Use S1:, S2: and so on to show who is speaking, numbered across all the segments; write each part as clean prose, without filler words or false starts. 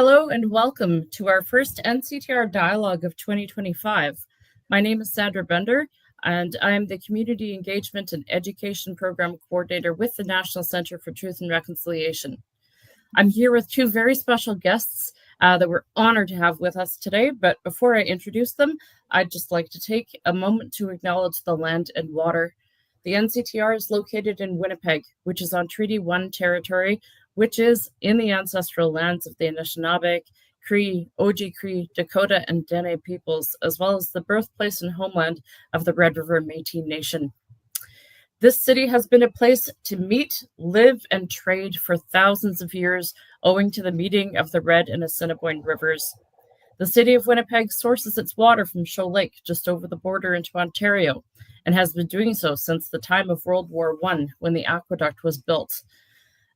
S1: Hello and welcome to our first NCTR Dialogue of 2025. My name is Sandra Bender, and I am the Community Engagement and Education Program Coordinator with the National Centre for Truth and Reconciliation. I'm here with two very special guests that we're honored to have with us today, but before I introduce them, I'd just like to take a moment to acknowledge the land and water. The NCTR is located in Winnipeg, which is on Treaty 1 territory, which is in the ancestral lands of the Anishinaabe, Cree, Oji-Cree, Dakota, and Dene peoples, as well as the birthplace and homeland of the Red River Métis Nation. This city has been a place to meet, live, and trade for thousands of years, owing to the meeting of the Red and Assiniboine rivers. The city of Winnipeg sources its water from Shoal Lake, just over the border into Ontario, and has been doing so since the time of World War I, when the aqueduct was built.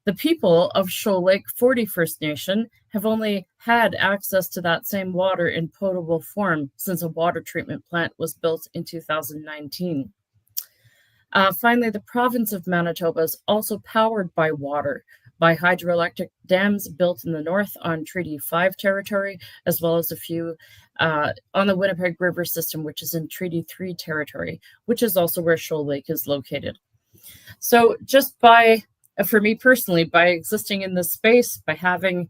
S1: The people of Shoal Lake 40 First Nation have only had access to that same water in potable form since a water treatment plant was built in 2019. Finally, the province of Manitoba is also powered by water, by hydroelectric dams built in the north on Treaty 5 territory, as well as a few on the Winnipeg River system, which is in Treaty 3 territory, which is also where Shoal Lake is located. So for me personally, by existing in this space, by having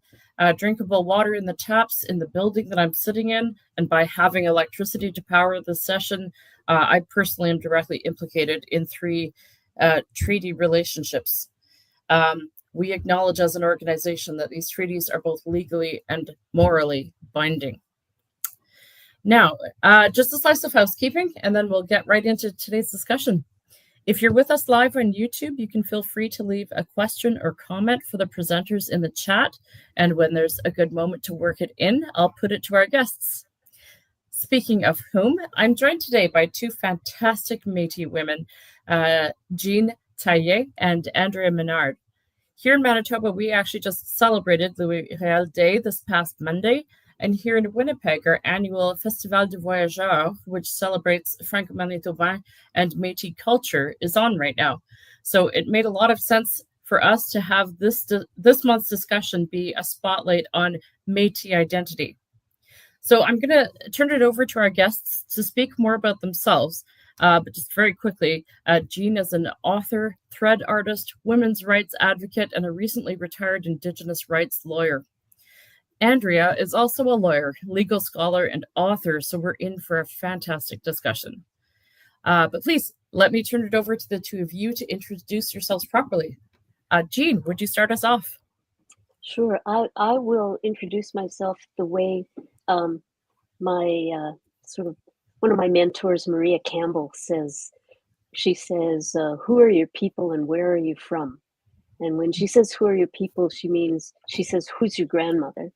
S1: drinkable water in the taps in the building that I'm sitting in, and by having electricity to power this session, I personally am directly implicated in three treaty relationships. We acknowledge as an organization that these treaties are both legally and morally binding. Now, just a slice of housekeeping, and then we'll get right into today's discussion. If you're with us live on YouTube, you can feel free to leave a question or comment for the presenters in the chat. And when there's a good moment to work it in, I'll put it to our guests. Speaking of whom, I'm joined today by two fantastic Métis women, Jean Teillet and Andrea Menard. Here in Manitoba, we actually just celebrated Louis Riel Day this past Monday. And here in Winnipeg, our annual Festival du Voyageur, which celebrates Franco-Manitobain and Métis culture, is on right now. So it made a lot of sense for us to have this month's discussion be a spotlight on Métis identity. So I'm going to turn it over to our guests to speak more about themselves. But just very quickly, Jean is an author, thread artist, women's rights advocate, and a recently retired Indigenous rights lawyer. Andrea is also a lawyer, legal scholar, and author, so we're in for a fantastic discussion. But please, let me turn it over to the two of you to introduce yourselves properly. Jean, would you start us off?
S2: Sure. I will introduce myself the way my one of my mentors, Maria Campbell, says. She says, who are your people and where are you from? And when she says, who are your people, she says, who's your grandmother?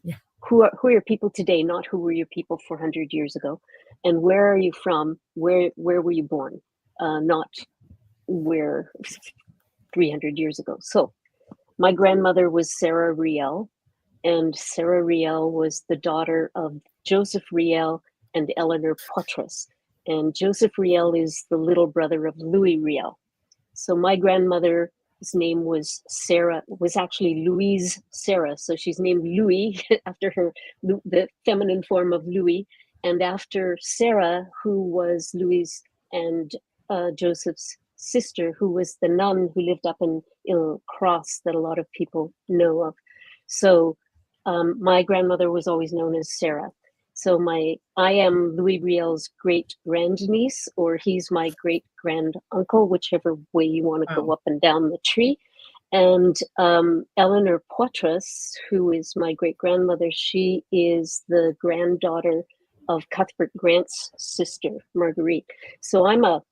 S2: Yeah. Who are your people today, not who were your people 400 years ago? And where are you from? Where were you born? Not where 300 years ago. So my grandmother was Sarah Riel, and Sarah Riel was the daughter of Joseph Riel and Eleanor Poitras. And Joseph Riel is the little brother of Louis Riel. So my grandmother, his name was Sarah, was actually Louise Sarah. So she's named Louis after the feminine form of Louis, and after Sarah, who was Louise and Joseph's sister, who was the nun who lived up in Cross that a lot of people know of. So my grandmother was always known as Sarah. So I am Louis Riel's great grandniece, or he's my great grand uncle, whichever way you want to go up and down the tree. And Eleanor Poitras, who is my great grandmother, she is the granddaughter of Cuthbert Grant's sister, Marguerite. So I'm a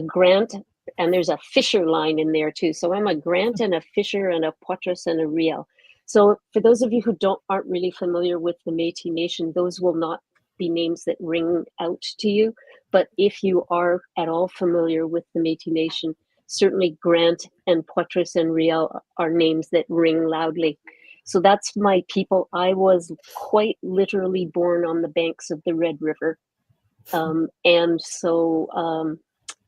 S2: Grant, and there's a Fisher line in there too. So I'm a Grant and a Fisher and a Poitras and a Riel. So for those of you who aren't really familiar with the Métis Nation, those will not be names that ring out to you. But if you are at all familiar with the Métis Nation, certainly Grant and Poitras and Riel are names that ring loudly. So that's my people. I was quite literally born on the banks of the Red River. And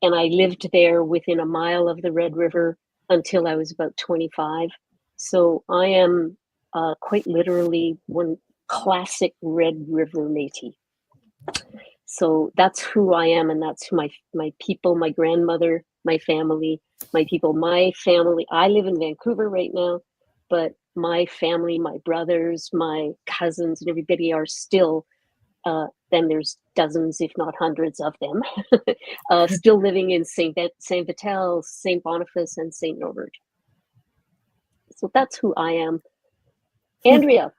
S2: I lived there within a mile of the Red River until I was about 25. So I am quite literally one classic Red River Métis. So that's who I am, and that's who my people, my grandmother, my family, my people, my family. I live in Vancouver right now, but my family, my brothers, my cousins, and everybody are still, then there's dozens, if not hundreds of them, still living in Saint Vital, Saint Boniface, and Saint Norbert. So that's who I am. Andrea.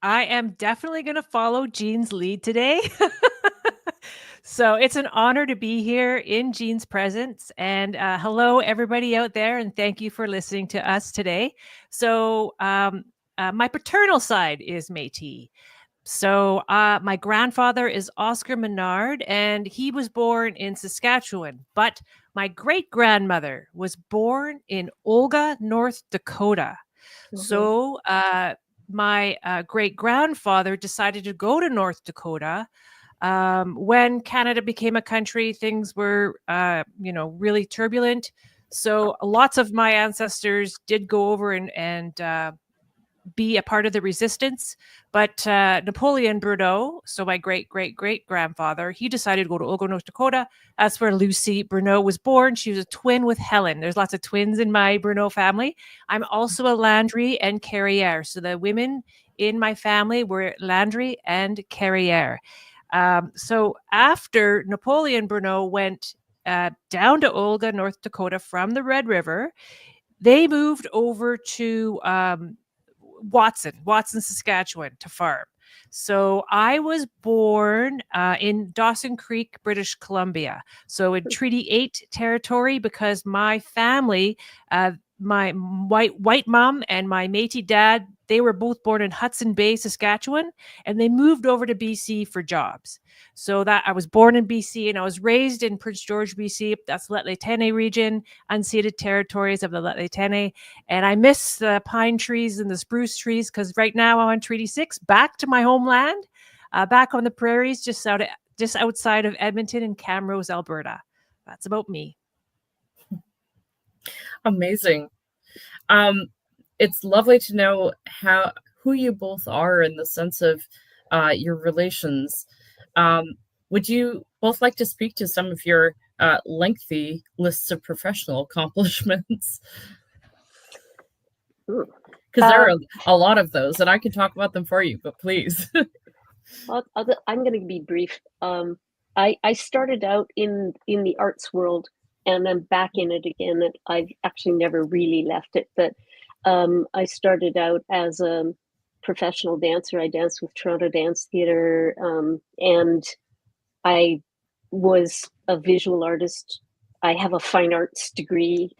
S3: I am definitely going to follow Jean's lead today. So it's an honor to be here in Jean's presence. And hello, everybody out there. And thank you for listening to us today. So my paternal side is Métis. So my grandfather is Oscar Menard, and he was born in Saskatchewan. But my great-grandmother was born in Olga, North Dakota. Mm-hmm. So my great-grandfather decided to go to North Dakota. When Canada became a country, things were, really turbulent. So lots of my ancestors did go over and be a part of the resistance. But Napoleon Bruneau, so my great-great-great-grandfather, he decided to go to Olga, North Dakota. That's where Lucy Bruneau was born. She was a twin with Helen. There's lots of twins in my Bruneau family. I'm also a Landry and Carriere. So the women in my family were Landry and Carriere. So after Napoleon Bruneau went down to Olga, North Dakota from the Red River, they moved over to Watson, Saskatchewan to farm. So I was born in Dawson Creek, British Columbia. So in Treaty 8 territory, because my family, my white mom and my Métis dad, they were both born in Hudson Bay, Saskatchewan, and they moved over to BC for jobs. So that I was born in BC and I was raised in Prince George, BC. That's Lheidli-T'enneh region, unceded territories of the Lheidli-T'enneh. And I miss the pine trees and the spruce trees because right now I'm on Treaty 6, back to my homeland, back on the prairies, just outside of Edmonton in Camrose, Alberta. That's about me.
S1: Amazing. It's lovely to know who you both are in the sense of your relations. Would you both like to speak to some of your lengthy lists of professional accomplishments? Because there are a lot of those, and I can talk about them for you, but please.
S2: I'm going to be brief. I started out in the arts world, and I'm back in it again. I've actually never really left it, but I started out as a professional dancer. I danced with Toronto Dance Theatre, and I was a visual artist. I have a fine arts degree,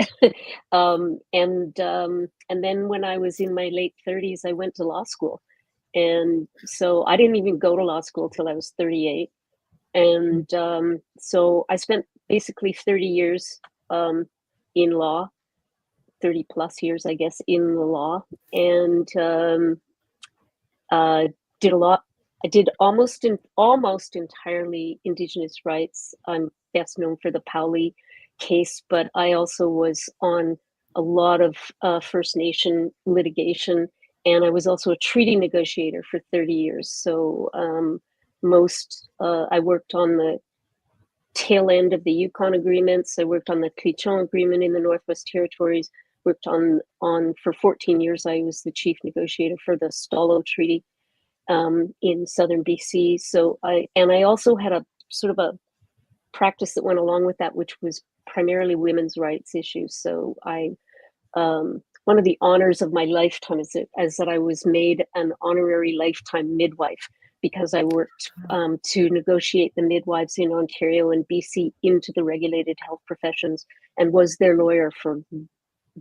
S2: and then when I was in my late 30s, I went to law school, and so I didn't even go to law school till I was 38, and so I spent basically 30 years in law, 30 plus years, I guess, in the law, and did a lot. I did almost entirely Indigenous rights. I'm best known for the Pauli case, but I also was on a lot of First Nation litigation, and I was also a treaty negotiator for 30 years. So I worked on the tail end of the Yukon agreements. I worked on the Clichon agreement in the Northwest Territories. Worked on for 14 years. I was the chief negotiator for the Stalo Treaty in southern BC. So I also had a sort of a practice that went along with that, which was primarily women's rights issues. So one of the honors of my lifetime is that I was made an honorary lifetime midwife, because I worked to negotiate the midwives in Ontario and BC into the regulated health professions and was their lawyer for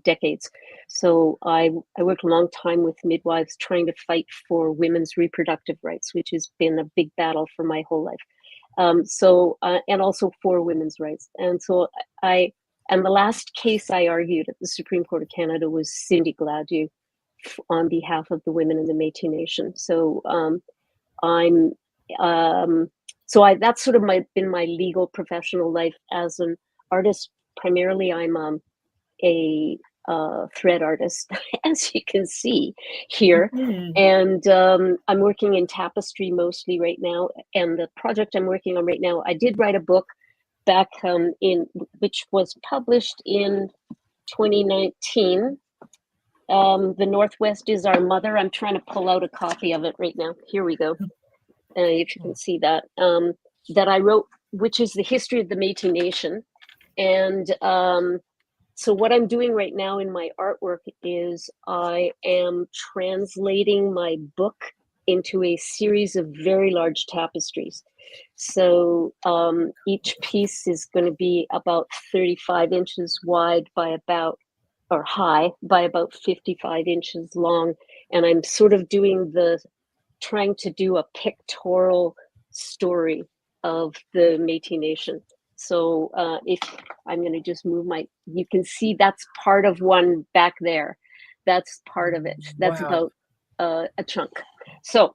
S2: decades. So I worked a long time with midwives trying to fight for women's reproductive rights, which has been a big battle for my whole life. And also for women's rights. And so the last case I argued at the Supreme Court of Canada was Cindy Gladue on behalf of the women in the Métis Nation. So that's sort of been my legal professional life as an artist. Primarily, I'm a thread artist, as you can see here.
S1: Mhm.
S2: And I'm working in tapestry mostly right now. And the project I'm working on right now, I did write a book back which was published in 2019. The Northwest is Our Mother. I'm trying to pull out a copy of it right now. Here we go. If you can see that, that I wrote, which is the history of the Métis Nation. And so what I'm doing right now in my artwork is I am translating my book into a series of very large tapestries. So each piece is going to be about 35 inches wide by about, or high by about 55 inches long. And I'm sort of trying to do a pictorial story of the Métis Nation. So if I'm going to just move you can see that's part of one back there. That's part of it. That's
S1: Wow.
S2: about a chunk. So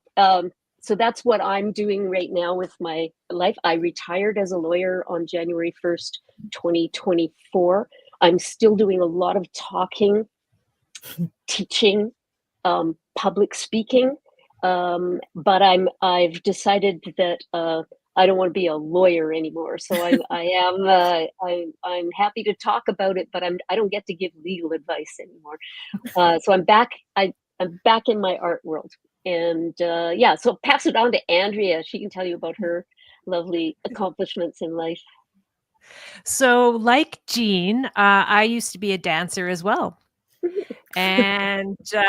S2: that's what I'm doing right now with my life. I retired as a lawyer on January 1st, 2024. I'm still doing a lot of talking, teaching, public speaking. But I've decided that I don't want to be a lawyer anymore. So I'm happy to talk about it, but I don't get to give legal advice anymore. So I'm back in my art world, and so pass it on to Andrea. She can tell you about her lovely accomplishments in life.
S3: So, like Jean, I used to be a dancer as well. And so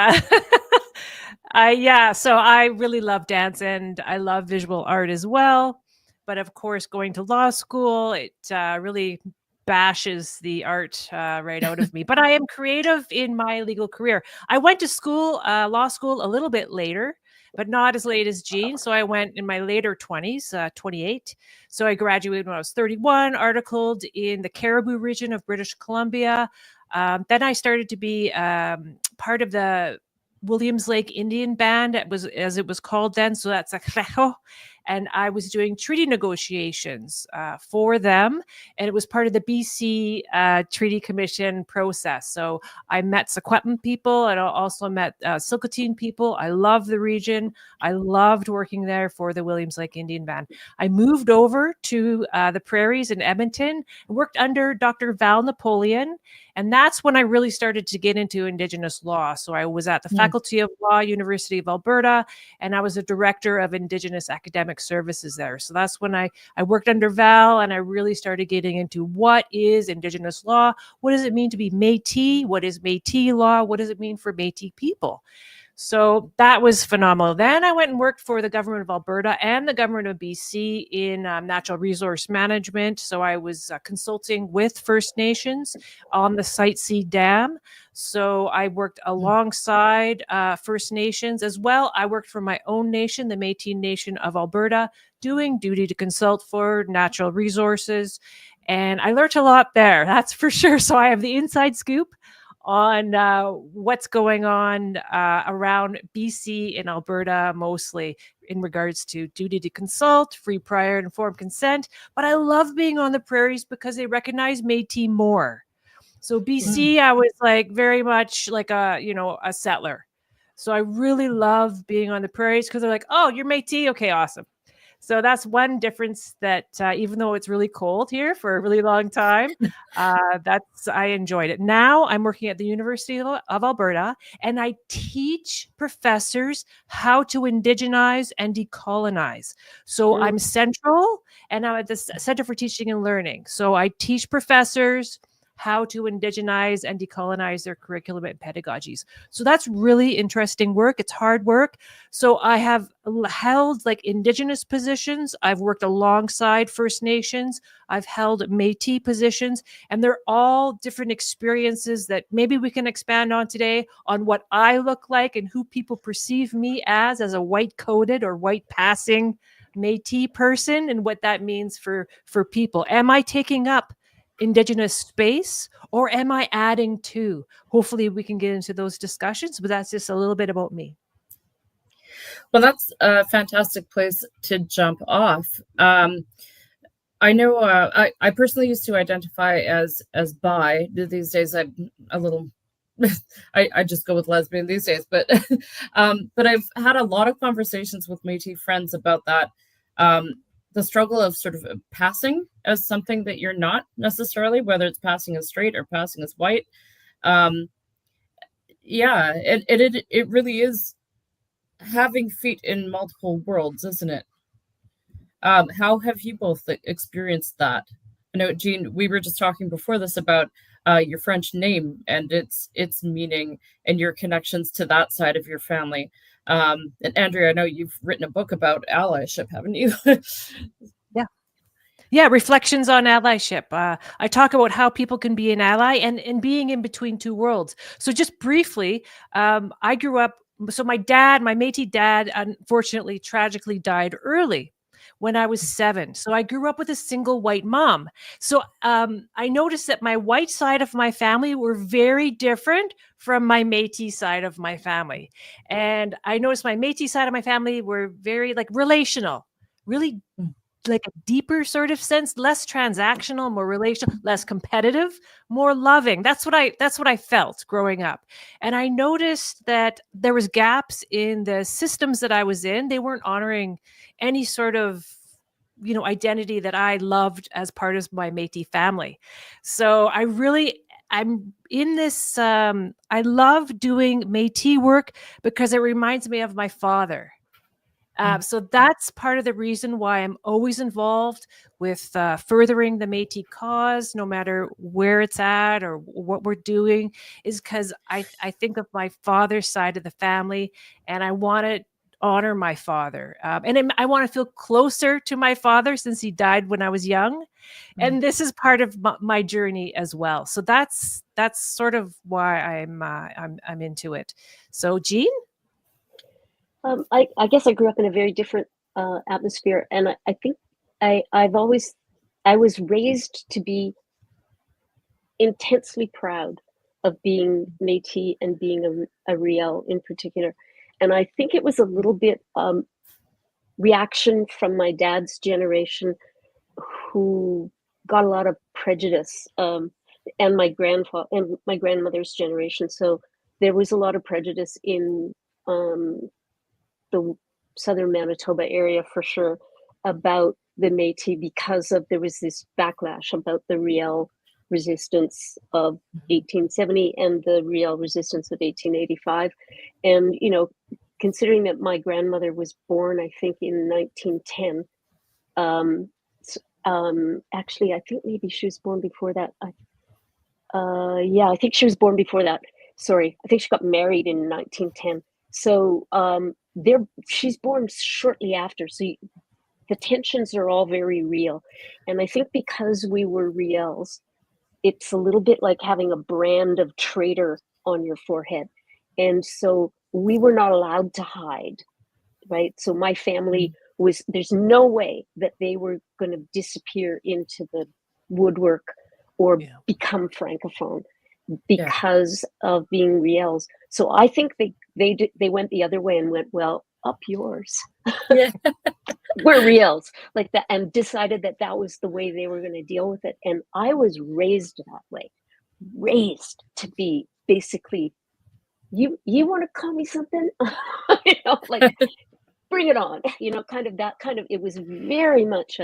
S3: I really love dance and I love visual art as well. But of course, going to law school, it really bashes the art right out of me. But I am creative in my legal career. I went to school, law school, a little bit later, but not as late as Jean. So I went in my later 20s, 28. So I graduated when I was 31, articled in the Cariboo region of British Columbia. Then I started to be part of the Williams Lake Indian Band, as it was called then. So that's a and I was doing treaty negotiations for them, and it was part of the BC Treaty Commission process. So I met Secwepemc people, and I also met Silcotin people. I love the region. I loved working there for the Williams Lake Indian Band. I moved over to the prairies in Edmonton and worked under Dr. Val Napoleon. And that's when I really started to get into Indigenous law. So I was at the Faculty of Law, University of Alberta, and I was a director of Indigenous academic services there. So that's when I worked under Val, and I really started getting into what is Indigenous law? What does it mean to be Métis? What is Métis law? What does it mean for Métis people? So that was phenomenal. Then I went and worked for the government of Alberta and the government of BC in natural resource management. So I was consulting with First Nations on the Site C Dam. So I worked alongside First Nations as well. I worked for my own nation, the Métis Nation of Alberta, doing duty to consult for natural resources. And I learned a lot there, that's for sure. So I have the inside scoop on what's going on around BC and Alberta, mostly in regards to duty to consult, free, prior, and informed consent. But I love being on the prairies because they recognize Métis more. So BC, I was like very much like a settler. So I really love being on the prairies because they're like, oh, you're Métis? Okay, awesome. So that's one difference that even though it's really cold here for a really long time, I enjoyed it. Now I'm working at the University of Alberta, and I teach professors how to indigenize and decolonize. So I'm central, and I'm at the Center for Teaching and Learning. So I teach professors how to indigenize and decolonize their curriculum and pedagogies. So that's really interesting work. It's hard work. So I have held like Indigenous positions. I've worked alongside First Nations. I've held Métis positions, and they're all different experiences that maybe we can expand on today on what I look like and who people perceive me as a white-coated or white-passing Métis person, and what that means for people. Am I taking up Indigenous space, or am I adding to? Hopefully we can get into those discussions, but that's just a little bit about me.
S1: Well, that's a fantastic place to jump off. I know I personally used to identify as bi. These days I'm a little I just go with lesbian these days, but but I've had a lot of conversations with Métis friends about that. The struggle of sort of passing as something that you're not necessarily, whether it's passing as straight or passing as white. Um, yeah, it really is having feet in multiple worlds, isn't it? How have you both experienced that? I know, Jean, we were just talking before this about your French name and its meaning and your connections to that side of your family. And Andrea, I know you've written a book about allyship, haven't you?
S3: Yeah, reflections on allyship. I talk about how people can be an ally and being in between two worlds. So just briefly, I grew up, so my Métis dad, unfortunately, tragically died early when I was 7. So I grew up with a single white mom. So I noticed that my white side of my family were very different from my Métis side of my family. And I noticed my Métis side of my family were very like relational, really like a deeper sort of sense, less transactional, more relational, less competitive, more loving. That's what I felt growing up. And I noticed that there was gaps in the systems that I was in. They weren't honoring any sort of identity that I loved as part of my Métis family. So I'm in this I love doing Métis work because it reminds me of my father. So that's part of the reason why I'm always involved with furthering the Métis cause, no matter where it's at or what we're doing, is because I think of my father's side of the family, and I want to honor my father, I want to feel closer to my father since he died when I was young, and this is part of my journey as well. So that's sort of why I'm into it. So, Jean.
S2: I guess I grew up in a very different atmosphere, and I think I was raised to be intensely proud of being Métis and being a Riel in particular, and I think it was a little bit reaction from my dad's generation, who got a lot of prejudice, and my grandmother's generation. So there was a lot of prejudice in the southern Manitoba area for sure about the Métis, because there was this backlash about the Riel resistance of 1870 and the Riel resistance of 1885. And, considering that my grandmother was born, I think, in 1910, actually, I think maybe she was born before that. I think she was born before that. Sorry, I think she got married in 1910. So she's born shortly after. So the tensions are all very real. And I think because we were Riels, it's a little bit like having a brand of traitor on your forehead. And so we were not allowed to hide, right? So my family there's no way that they were going to disappear into the woodwork or become Francophone because of being Riels. So I think they went the other way and went, well, up yours. Yeah. We're Riels, like that, and decided that was the way they were going to deal with it. And I was raised that way, raised to be basically, you want to call me something, like bring it on, kind of that kind of. It was very much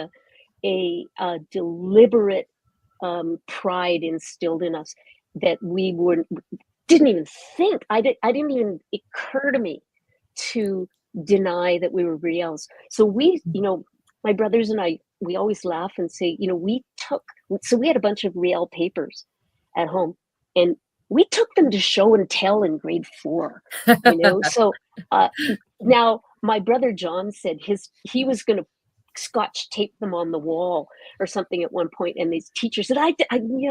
S2: a deliberate pride instilled in us that we didn't even think. I didn't even occur to me to deny that we were Riels. So we, my brothers and I, we always laugh and say, we had a bunch of Riel papers at home, and we took them to show and tell in grade 4, So now my brother John said he was going to Scotch tape them on the wall or something at one point, and these teachers said, I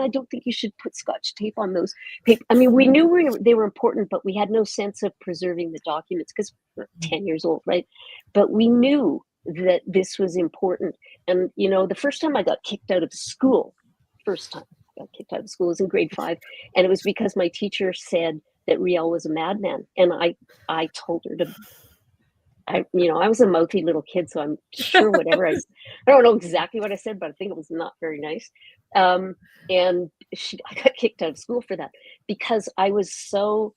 S2: don't think you should put Scotch tape on those paper. I mean, we knew they were important, but we had no sense of preserving the documents because we're 10 years old, right? But we knew that this was important. And the first time I got kicked out of school, was in grade 5, and it was because my teacher said that Riel was a madman, and I told her to I was a mouthy little kid, so I'm sure whatever I don't know exactly what I said, but I think it was not very nice. And I got kicked out of school for that because I was so,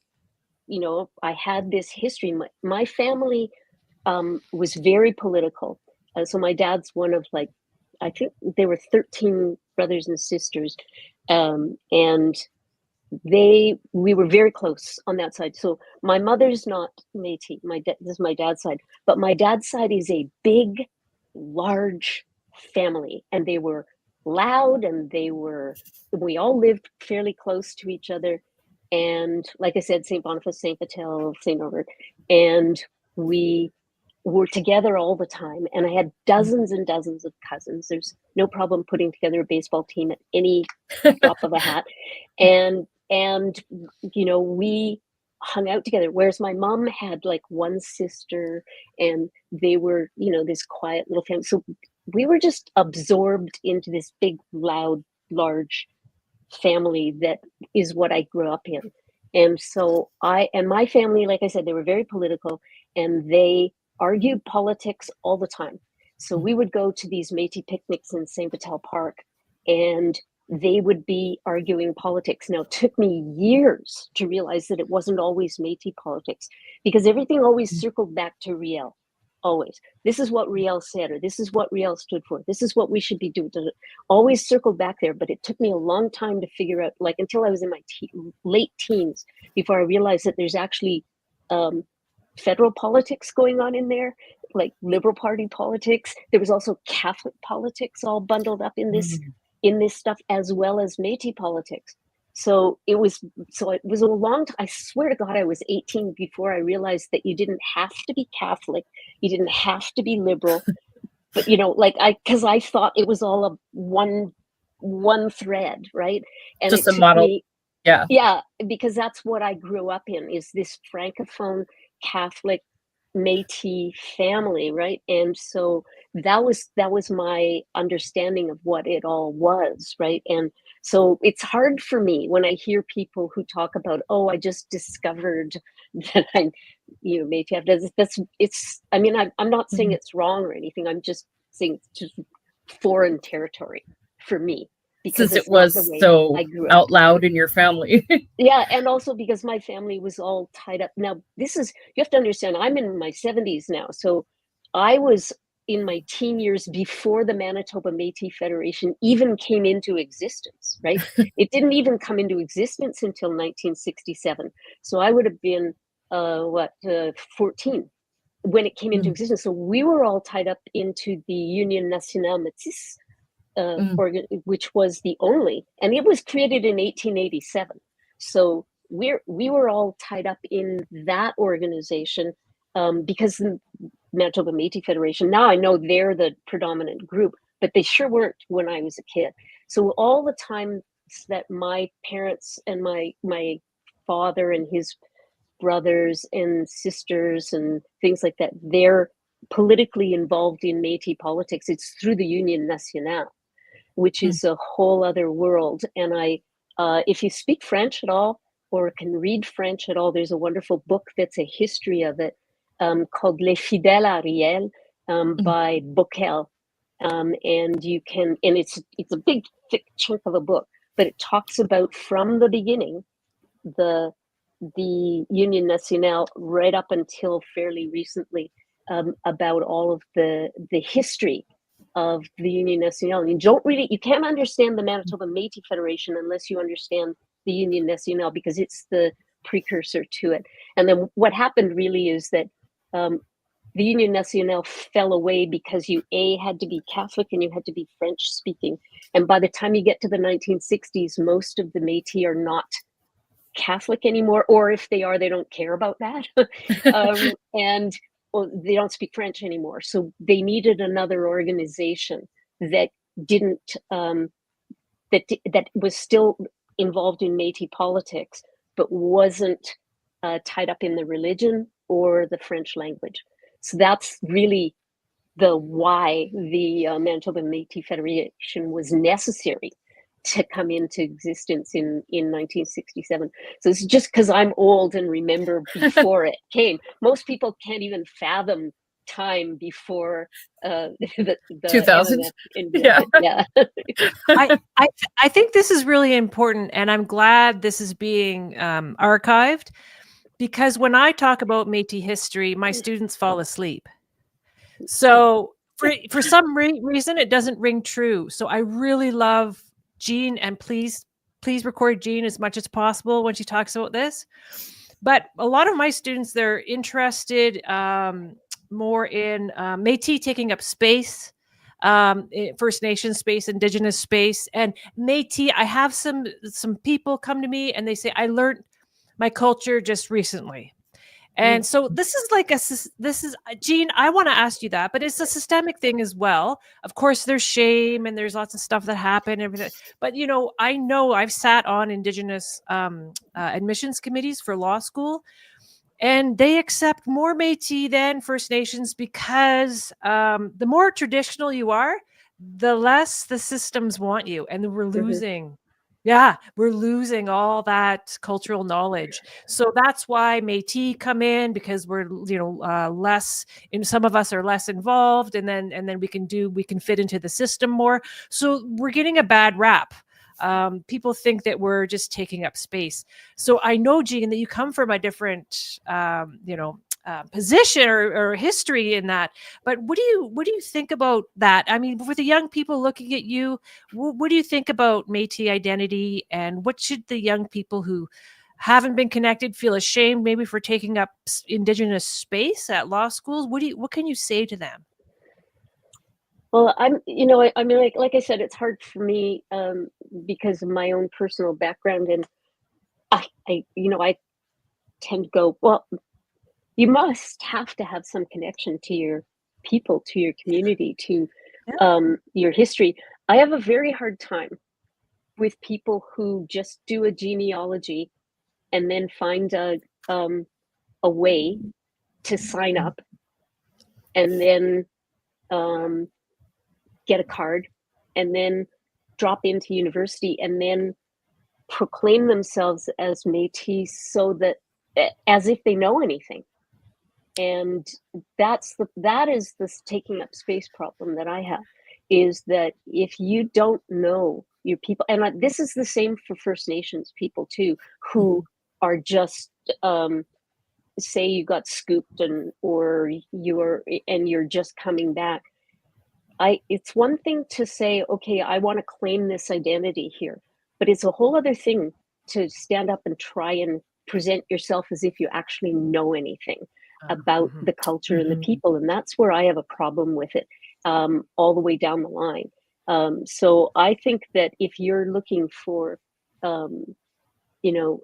S2: I had this history. My family was very political. So my dad's one of I think there were 13 brothers and sisters, and we were very close on that side. So my mother's not Métis. This is my dad's side, but my dad's side is a big, large family, and they were loud, and we all lived fairly close to each other. And like I said, St. Boniface, St. Vital, St. Norbert, and we were together all the time. And I had dozens and dozens of cousins. There's no problem putting together a baseball team at any drop of a hat. And we hung out together, whereas my mom had one sister, and they were this quiet little family. So we were just absorbed into this big, loud, large family that is what I grew up in. And so my family, like I said, they were very political, and they argued politics all the time. So we would go to these Métis picnics in St. Vital Park, and they would be arguing politics. Now, it took me years to realize that it wasn't always Métis politics, because everything always circled back to Riel. Always. This is what Riel said, or this is what Riel stood for. This is what we should be doing. Always circled back there, but it took me a long time to figure out, until I was in my late teens, before I realized that there's actually federal politics going on in there, like Liberal Party politics. There was also Catholic politics all bundled up in this stuff, as well as Métis politics. So it was a long time. I swear to God, I was 18 before I realized that you didn't have to be Catholic, you didn't have to be liberal, but because I thought it was all a one thread, right? And
S1: just
S2: it
S1: a
S2: took
S1: model.
S2: me, yeah, because that's what I grew up in, is this Francophone Catholic Métis family, right? And so that was my understanding of what it all was, right? And so it's hard for me when I hear people who talk about, oh, I just discovered that I'm, Métis. I'm not saying it's wrong or anything. I'm just saying it's just foreign territory for me, because
S1: since it was so out loud in your family.
S2: Yeah, and also because my family was all tied up. Now, you have to understand, I'm in my 70s now, so I was in my teen years before the Manitoba Métis Federation even came into existence, right? It didn't even come into existence until 1967. So I would have been, 14 when it came into existence. So we were all tied up into the Union Nationale Métis, which was the only, and it was created in 1887. So we were all tied up in that organization, because the Manitoba Métis Federation, now I know they're the predominant group, but they sure weren't when I was a kid. So all the time that my parents and my father and his brothers and sisters and things like that, they're politically involved in Métis politics, it's through the Union Nationale, which is a whole other world. And if you speak French at all, or can read French at all, there's a wonderful book that's a history of it, called Les Fidèles à Riel, by Bockel. And you can, and it's a big thick chunk of a book, but it talks about from the beginning, the Union Nationale right up until fairly recently, about all of the history of the Union Nationale. And you can't understand the Manitoba Métis Federation unless you understand the Union Nationale, because it's the precursor to it. And then what happened really is that the Union Nationale fell away because you had to be Catholic and you had to be French speaking. And by the time you get to the 1960s, most of the Métis are not Catholic anymore, or if they are, they don't care about that. And they don't speak French anymore. So they needed another organization that didn't, that was still involved in Métis politics, but wasn't tied up in the religion or the French language. So that's really the why the Manitoba Métis Federation was necessary to come into existence in 1967. So it's just because I'm old and remember before it came. Most people can't even fathom time before the
S1: 2000.
S2: MMF invented. Yeah.
S3: I think this is really important, and I'm glad this is being archived, because when I talk about Métis history, my students fall asleep. So for some reason, it doesn't ring true. So I really love Jean, and please record Jean as much as possible when she talks about this. But a lot of my students, they're interested more in Métis taking up space, First Nations space, Indigenous space, and Métis. I have some people come to me and they say, I learned my culture just recently. And so this is Jean, I want to ask you that, but it's a systemic thing as well. Of course, there's shame and there's lots of stuff that happened and everything. But, I know I've sat on Indigenous admissions committees for law school, and they accept more Métis than First Nations because the more traditional you are, the less the systems want you. And we're losing. Yeah, we're losing all that cultural knowledge. So that's why Métis come in, because we're, less, and some of us are less involved, and then we can fit into the system more. So we're getting a bad rap. People think that we're just taking up space. So I know, Jean, that you come from a different, position or history in that. But what do you think about that? I mean, for the young people looking at you, what do you think about Métis identity, and what should the young people who haven't been connected feel ashamed maybe for taking up Indigenous space at law schools? What can you say to them?
S2: Well, I mean, like I said, it's hard for me because of my own personal background, and I tend to go, well, you must have to have some connection to your people, to your community, to your history. I have a very hard time with people who just do a genealogy and then find a way to sign up and then get a card and then drop into university and then proclaim themselves as Métis, so that as if they know anything. And that is this taking up space problem that I have, is that if you don't know your people, and this is the same for First Nations people too, who are just say you got scooped or you're just coming back. It's one thing to say, okay, I want to claim this identity here, but it's a whole other thing to stand up and try and present yourself as if you actually know anything about the culture and the people. And that's where I have a problem with it, all the way down the line. So I think that if you're looking for,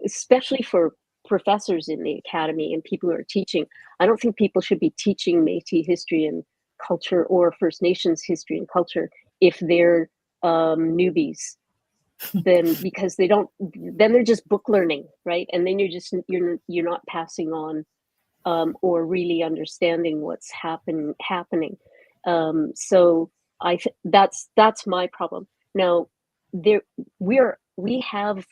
S2: especially for professors in the academy and people who are teaching, I don't think people should be teaching Métis history and culture or First Nations history and culture if they're newbies. Then, because then they're just book learning, right? And then you're not passing on or really understanding what's happening. So that's my problem. Now, we have,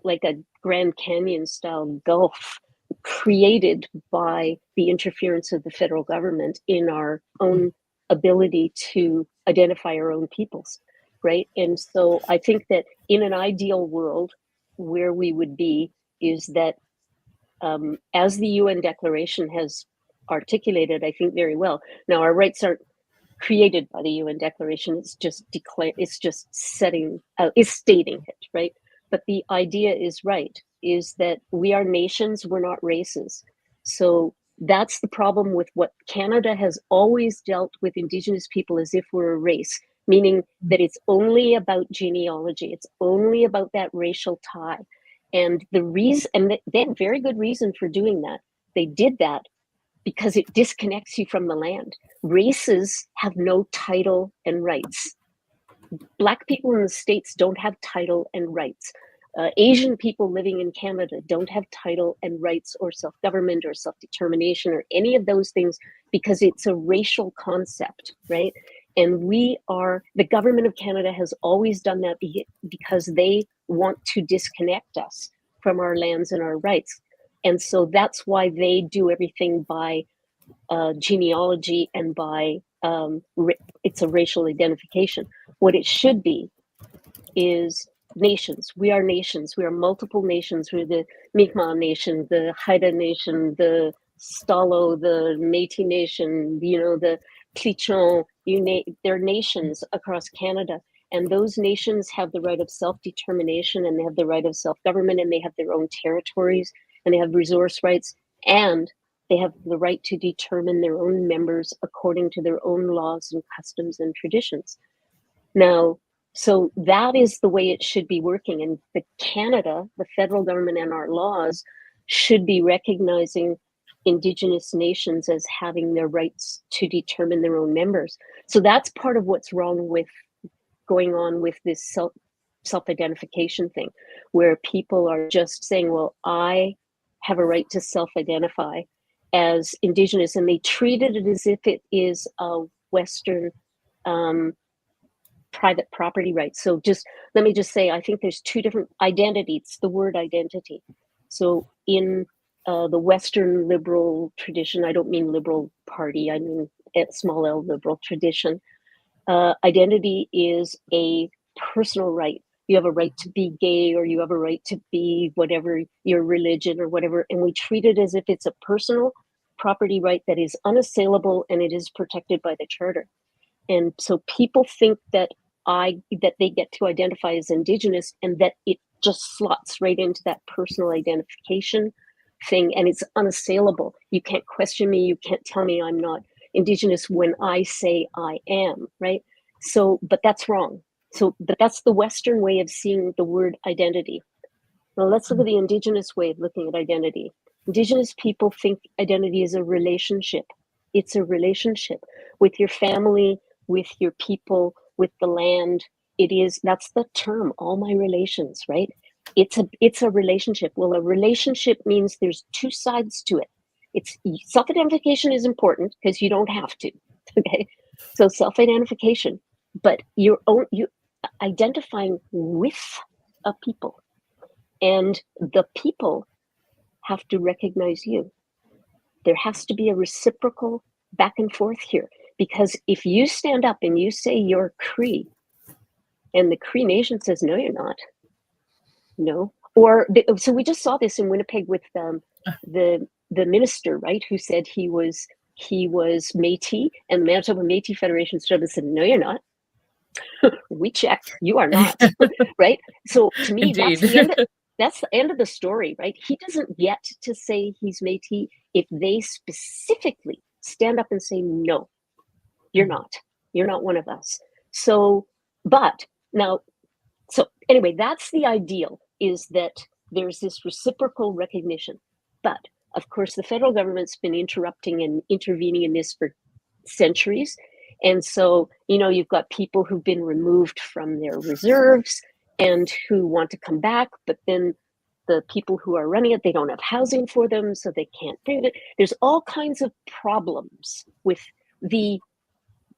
S2: like a Grand Canyon style gulf created by the interference of the federal government in our own ability to identify our own peoples, right? And so I think that in an ideal world, where we would be is that, as the UN Declaration has articulated, I think very well. Now, our rights aren't created by the UN Declaration; it's just stating it, right? But the idea is right: is that we are nations, we're not races. So that's the problem with what Canada has always dealt with Indigenous people, as if we're a race, meaning that it's only about genealogy, it's only about that racial tie. And the reason, and they had very good reason for doing that. They did that because it disconnects you from the land. Races have no title and rights. Black people in the States don't have title and rights. Asian people living in Canada don't have title and rights or self-government or self-determination or any of those things, because it's a racial concept, right? And the government of Canada has always done that because they want to disconnect us from our lands and our rights. And so that's why they do everything by genealogy and by it's a racial identification. What it should be is nations. We are nations. We are multiple nations. We're the Mi'kmaq Nation, the Haida Nation, the Stalo, the Métis Nation, the Tlichon. They're nations across Canada. And those nations have the right of self-determination, and they have the right of self-government, and they have their own territories, and they have resource rights, and they have the right to determine their own members according to their own laws and customs and traditions. Now, so that is the way it should be working. And Canada, the federal government and our laws should be recognizing Indigenous nations as having their rights to determine their own members. So that's part of what's wrong with going on with this self-identification thing, where people are just saying, well, I have a right to self-identify as Indigenous, and they treated it as if it is a Western private property rights. So let me just say, I think there's two different identities, the word identity. So in the Western liberal tradition, I don't mean liberal party, I mean small L liberal tradition, identity is a personal right. You have a right to be gay, or you have a right to be whatever your religion or whatever, and we treat it as if it's a personal property right that is unassailable, and it is protected by the Charter. And so people think that they get to identify as Indigenous, and that it just slots right into that personal identification thing, and it's unassailable. You can't question me, you can't tell me I'm not Indigenous when I say I am, right? So, but that's wrong. But that's the Western way of seeing the word identity. Now let's look at the Indigenous way of looking at identity. Indigenous people think identity is a relationship. It's a relationship with your family, with your people, with the land. That's the term, all my relations, right? It's a relationship. Well, a relationship means there's two sides to it. Self-identification is important because you don't have to, okay? So self-identification, but you identifying with a people, and the people have to recognize you. There has to be a reciprocal back and forth here, because if you stand up and you say you're Cree, and the Cree Nation says, no, you're not. No. So we just saw this in Winnipeg with the minister, right, who said he was Métis, and the Manitoba Métis Federation stood up and said, no, you're not. We checked, you are not. Right? So to me, that's the end of the story, right? He doesn't get to say he's Métis if they specifically stand up and say, no, you're not. You're not one of us. So anyway, that's the ideal, is that there's this reciprocal recognition. But of course, the federal government's been interrupting and intervening in this for centuries. And so, you've got people who've been removed from their reserves and who want to come back, but then the people who are running it, they don't have housing for them, so they can't do it. There's all kinds of problems with the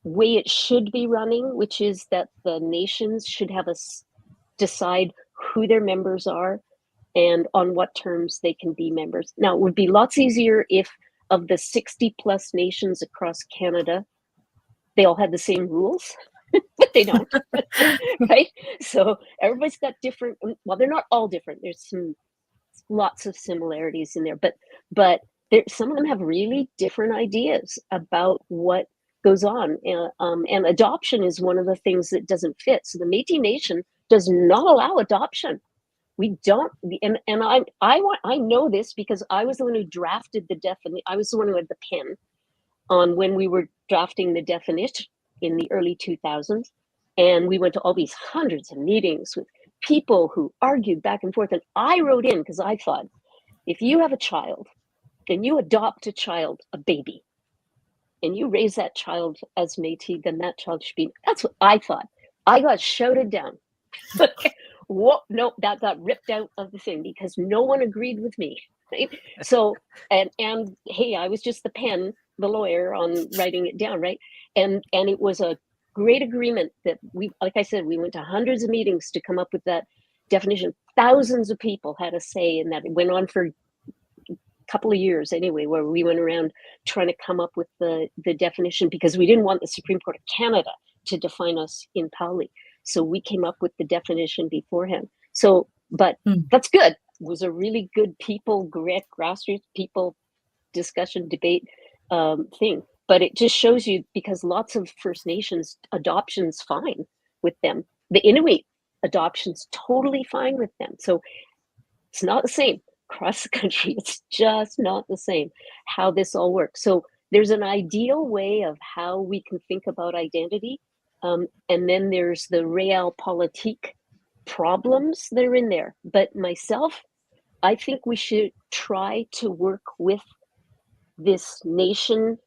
S2: way it should be running, which is that the nations should have decide who their members are and on what terms they can be members. Now, it would be lots easier if, of the 60 plus nations across Canada, they all had the same rules, but they don't, right? So everybody's got different, well, they're not all different. There's lots of similarities in there, but some of them have really different ideas about what goes on. And adoption is one of the things that doesn't fit. So the Métis Nation does not allow adoption. We don't, and I know this because I was the one who drafted the definition. I was the one who had the pen on when we were drafting the definition in the early 2000s. And we went to all these hundreds of meetings with people who argued back and forth. And I wrote in, because I thought, if you have a child and you adopt a baby, and you raise that child as Métis, then that child should be, that's what I thought. I got shouted down. What? No, that got ripped out of the thing because no one agreed with me. Right? So, and hey, I was just the lawyer on writing it down, right? And it was a great agreement that we, like I said, we went to hundreds of meetings to come up with that definition. Thousands of people had a say in that. It went on for a couple of years anyway, where we went around trying to come up with the definition, because we didn't want the Supreme Court of Canada to define us in Pauli. So we came up with the definition beforehand. So, but that's good. It was a really good people, grassroots people discussion, debate thing. But it just shows you, because lots of First Nations adoption's fine with them. The Inuit adoption's totally fine with them. So it's not the same across the country. It's just not the same how this all works. So there's an ideal way of how we can think about identity. And then there's the realpolitik problems that are in there. But myself, I think we should try to work with this nation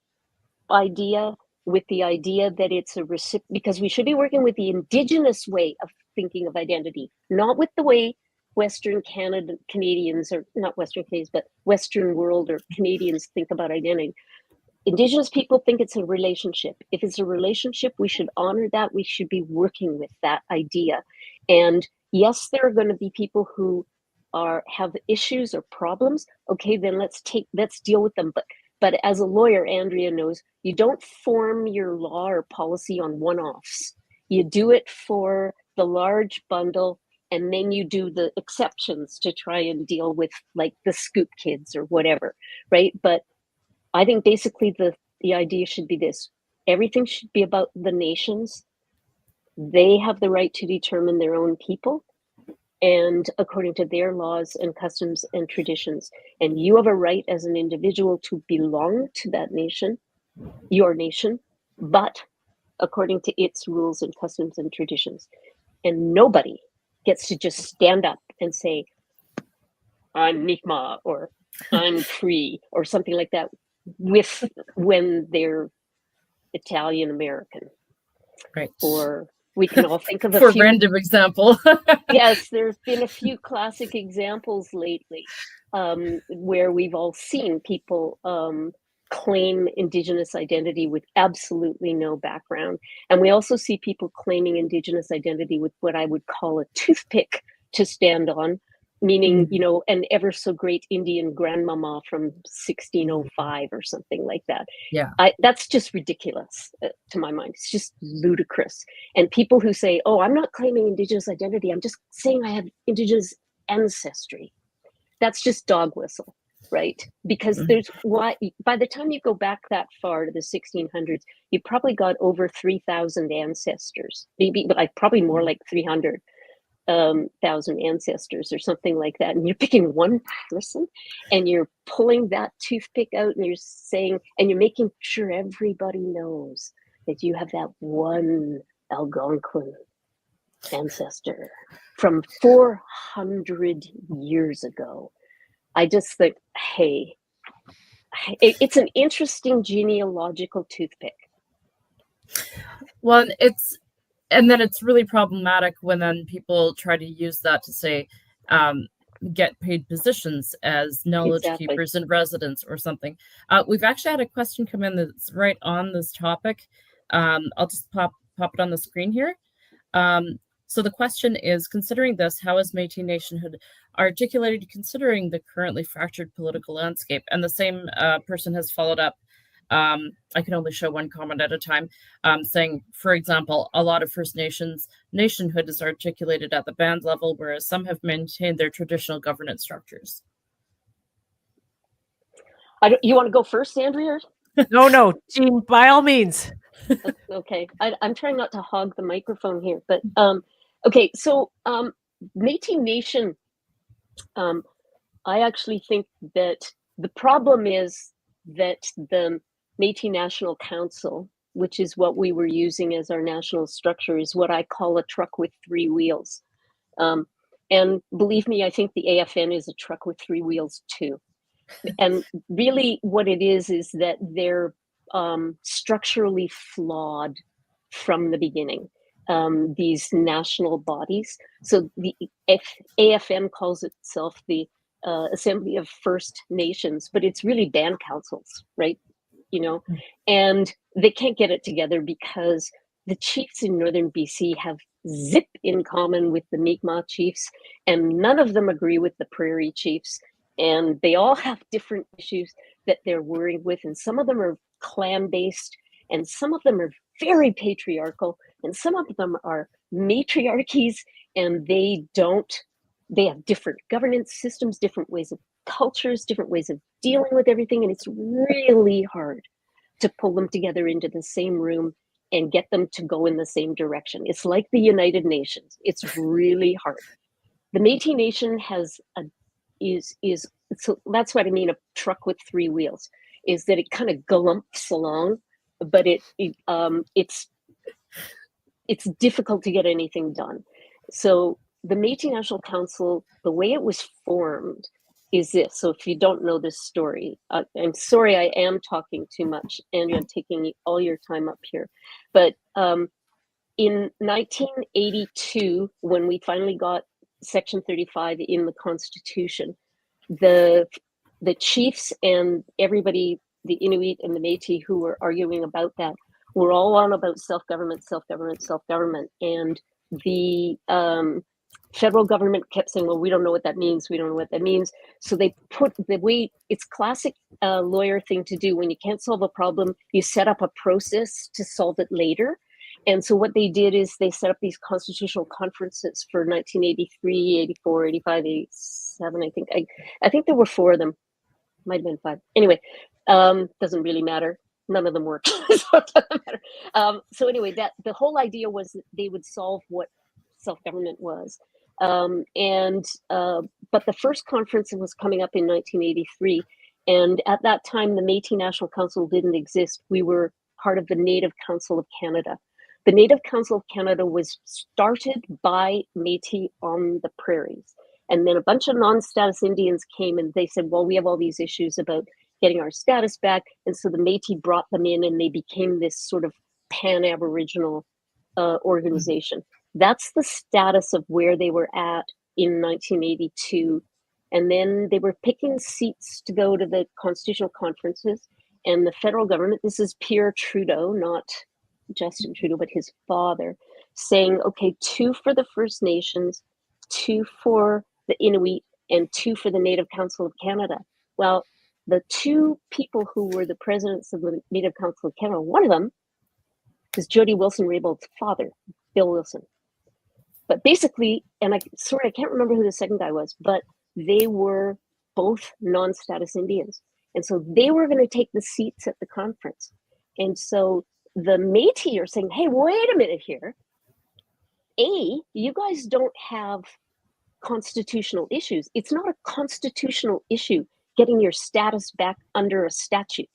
S2: idea, with the idea that it's a because we should be working with the Indigenous way of thinking of identity, not with the way Western Canadians, or not Western Canadians, but Western world or Canadians think about identity. Indigenous people think it's a relationship. If it's a relationship, we should honor that. We should be working with that idea. And yes, there are going to be people who have issues or problems. Okay, then let's deal with them. But as a lawyer, Andrea knows, you don't form your law or policy on one-offs. You do it for the large bundle, and then you do the exceptions to try and deal with, like, the scoop kids or whatever, right? But I think basically the idea should be this: everything should be about the nations. They have the right to determine their own people, and according to their laws and customs and traditions. And you have a right as an individual to belong to that nation, your nation, but according to its rules and customs and traditions. And nobody gets to just stand up and say, I'm Mi'kmaq, or I'm free, or something like that, when they're Italian American.
S1: Right.
S2: Or we can all think of
S1: for a random example.
S2: Yes, there's been a few classic examples lately where we've all seen people claim Indigenous identity with absolutely no background. And we also see people claiming Indigenous identity with what I would call a toothpick to stand on, meaning, you know, an ever so great Indian grandmama from 1605 or something like that.
S1: Yeah.
S2: That's just ridiculous to my mind. It's just ludicrous. And people who say, oh, I'm not claiming Indigenous identity, I'm just saying I have Indigenous ancestry. That's just dog whistle, right? Because by the time you go back that far to the 1600s, you probably got over 3,000 ancestors, maybe, but probably more like 300,000 ancestors or something like that. And you're picking one person and you're pulling that toothpick out and you're saying, and you're making sure everybody knows that you have that one Algonquin ancestor from 400 years ago. I just think, hey, it's an interesting genealogical toothpick.
S1: Well, and then it's really problematic when then people try to use that to say, get paid positions as knowledge keepers in residence or something. We've actually had a question come in that's right on this topic. I'll just pop it on the screen here. So the question is, considering this, how is Métis nationhood articulated considering the currently fractured political landscape? And the same person has followed up. I can only show one comment at a time, saying, for example, a lot of First Nations nationhood is articulated at the band level, whereas some have maintained their traditional governance structures.
S2: You want to go first, Andrea?
S3: No, Jean, by all means.
S2: Okay, I'm trying not to hog the microphone here, but okay, so Métis Nation, I actually think that the problem is that the Métis National Council, which is what we were using as our national structure, is what I call a truck with three wheels. And believe me, I think the AFN is a truck with three wheels too. And really what it is that they're structurally flawed from the beginning, these national bodies. So the AFN calls itself the Assembly of First Nations, but it's really band councils, right? You know, and they can't get it together because the chiefs in northern BC have zip in common with the Mi'kmaq chiefs, and none of them agree with the prairie chiefs. And they all have different issues that they're worried with. And some of them are clan-based, and some of them are very patriarchal, and some of them are matriarchies, and they have different governance systems, different ways of cultures, different ways of dealing with everything. And it's really hard to pull them together into the same room and get them to go in the same direction. It's like the United Nations. It's really hard. The Métis Nation so that's what I mean, a truck with three wheels, is that it kind of glumps along, but it's difficult to get anything done. So the Métis National Council, the way it was formed is this. So if you don't know this story, I'm sorry, I am talking too much, and I'm taking all your time up here. But in 1982, when we finally got Section 35 in the Constitution, the chiefs and everybody, the Inuit and the Métis who were arguing about that, were all on about self-government, self-government, self-government. And the federal government kept saying, well, we don't know what that means. We don't know what that means. So they put it's classic lawyer thing to do. When you can't solve a problem, you set up a process to solve it later. And so what they did is they set up these constitutional conferences for 1983, 84, 85, 87, I think. I think there were 4 of them. Might have been 5. Anyway, doesn't really matter. None of them worked. So it doesn't matter. So anyway, the whole idea was that they would solve what self-government was. But the first conference was coming up in 1983. And at that time, the Métis National Council didn't exist. We were part of the Native Council of Canada. The Native Council of Canada was started by Métis on the prairies. And then a bunch of non-status Indians came and they said, well, we have all these issues about getting our status back. And so the Métis brought them in and they became this sort of pan-Aboriginal organization. That's the status of where they were at in 1982. And then they were picking seats to go to the constitutional conferences. And the federal government, this is Pierre Trudeau, not Justin Trudeau, but his father, saying, okay, 2 for the First Nations, 2 for the Inuit, and 2 for the Native Council of Canada. Well, the 2 people who were the presidents of the Native Council of Canada, one of them is Jody Wilson-Raybould's father, Bill Wilson. But basically, and I can't remember who the second guy was, but they were both non-status Indians. And so they were going to take the seats at the conference. And so the Métis are saying, hey, wait a minute here. You guys don't have constitutional issues. It's not a constitutional issue getting your status back under a statute.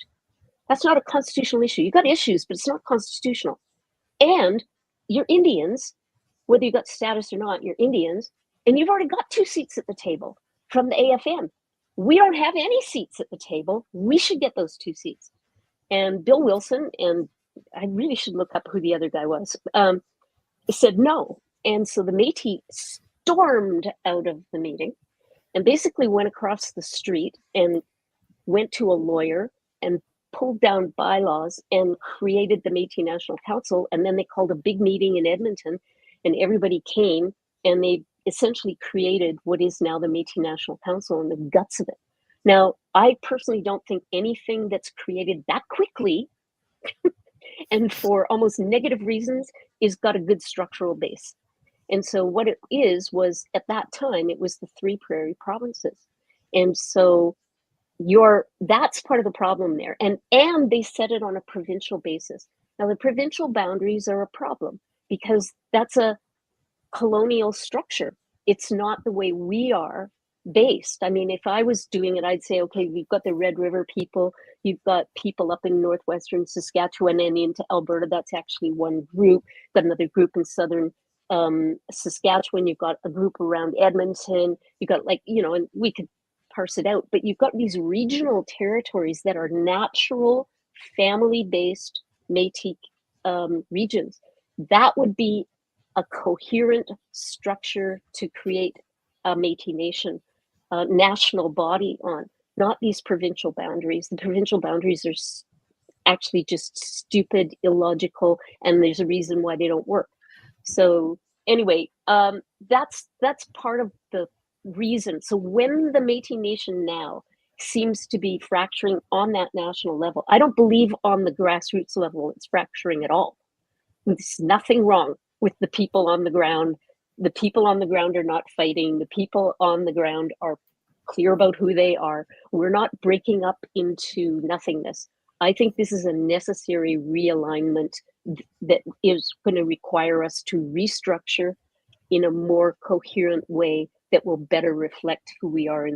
S2: That's not a constitutional issue. You got issues, but it's not constitutional. And you're Indians, whether you got status or not, you're Indians, and you've already got 2 seats at the table from the AFN. We don't have any seats at the table. We should get those 2 seats. And Bill Wilson, and I really should look up who the other guy was, said no. And so the Métis stormed out of the meeting and basically went across the street and went to a lawyer and pulled down bylaws and created the Métis National Council. And then they called a big meeting in Edmonton and everybody came and they essentially created what is now the Métis National Council and the guts of it. Now, I personally don't think anything that's created that quickly and for almost negative reasons is got a good structural base. And so what it was at that time, it was the 3 prairie provinces. And so that's part of the problem there. And they set it on a provincial basis. Now the provincial boundaries are a problem because that's a colonial structure. It's not the way we are based. I mean, if I was doing it, I'd say, okay, we've got the Red River people, you've got people up in northwestern Saskatchewan and into Alberta. That's actually one group. Got another group in southern Saskatchewan. You've got a group around Edmonton. You've got and we could parse it out, but you've got these regional territories that are natural family-based Métis regions. That would be a coherent structure to create a Métis Nation national body on, not these provincial boundaries. The provincial boundaries are actually just stupid, illogical, and there's a reason why they don't work. So anyway, that's part of the reason. So when the Métis Nation now seems to be fracturing on that national level, I don't believe on the grassroots level it's fracturing at all. There's nothing wrong with the people on the ground. The people on the ground are not fighting. The people on the ground are clear about who they are. We're not breaking up into nothingness. I think this is a necessary realignment that is going to require us to restructure in a more coherent way that will better reflect who we are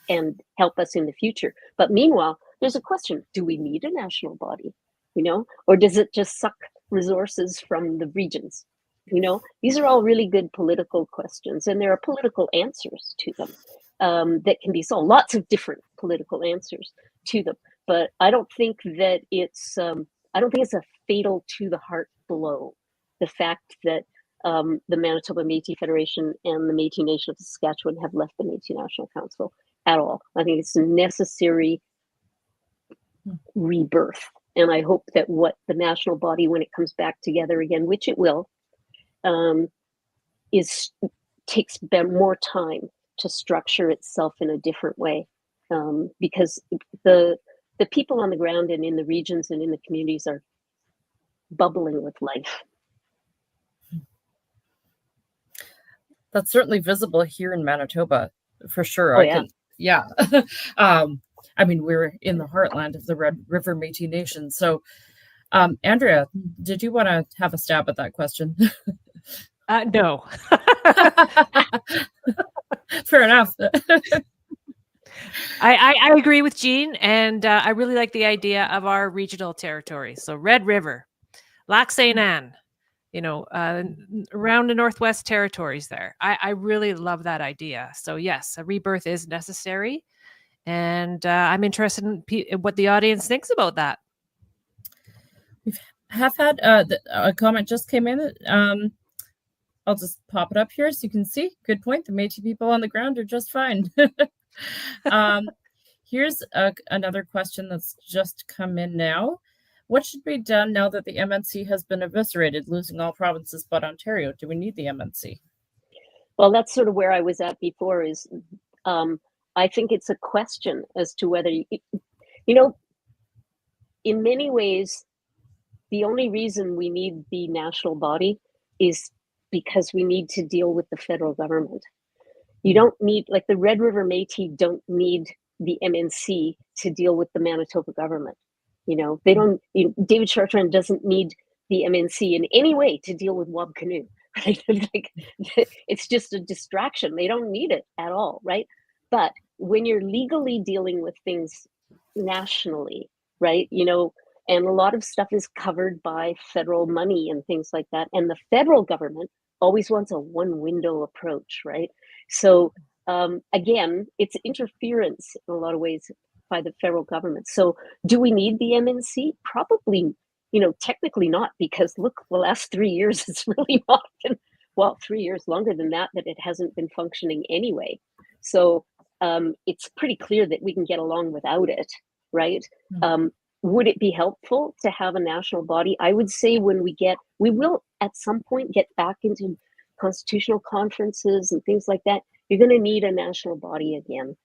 S2: and help us in the future. But meanwhile, there's a question: do we need a national body? Or does it just suck resources from the regions? These are all really good political questions, and there are political answers to them that can be solved. Lots of different political answers to them. But I don't think that it's a fatal to the heart blow, the fact that the Manitoba Métis Federation and the Métis Nation of Saskatchewan have left the Métis National Council at all. I think it's a necessary rebirth. And I hope that what the national body, when it comes back together again, which it will, takes more time to structure itself in a different way, because the people on the ground and in the regions and in the communities are bubbling with life.
S1: That's certainly visible here in Manitoba, for sure.
S2: Oh,
S1: yeah. I mean, we're in the heartland of the Red River Métis Nation. So, Andrea, did you want to have a stab at that question?
S3: No.
S1: Fair enough.
S3: I agree with Jean, and I really like the idea of our regional territories. So Red River, Lac St. Anne, around the Northwest Territories there. I really love that idea. So yes, a rebirth is necessary. And I'm interested in what the audience thinks about that.
S1: We have had a comment just came in. I'll just pop it up here so you can see. Good point. The Métis people on the ground are just fine. Here's another question that's just come in now. What should be done now that the MNC has been eviscerated, losing all provinces but Ontario? Do we need the MNC?
S2: Well, that's sort of where I was at before. Is I think it's a question as to whether, in many ways, the only reason we need the national body is because we need to deal with the federal government. You don't need, like the Red River Métis don't need the MNC to deal with the Manitoba government. They don't, David Chartrand doesn't need the MNC in any way to deal with Wabkanu. Right? Like, it's just a distraction. They don't need it at all, right? But when you're legally dealing with things nationally, right, and a lot of stuff is covered by federal money and things like that, and the federal government always wants a one-window approach, right? So again, it's interference in a lot of ways by the federal government. So do we need the MNC? Probably, technically not, because look, the last 3 years, it's really not been, 3 years longer than that it hasn't been functioning anyway. So it's pretty clear that we can get along without it, right? Mm-hmm. Would it be helpful to have a national body? I would say we will at some point get back into constitutional conferences and things like that. You're going to need a national body again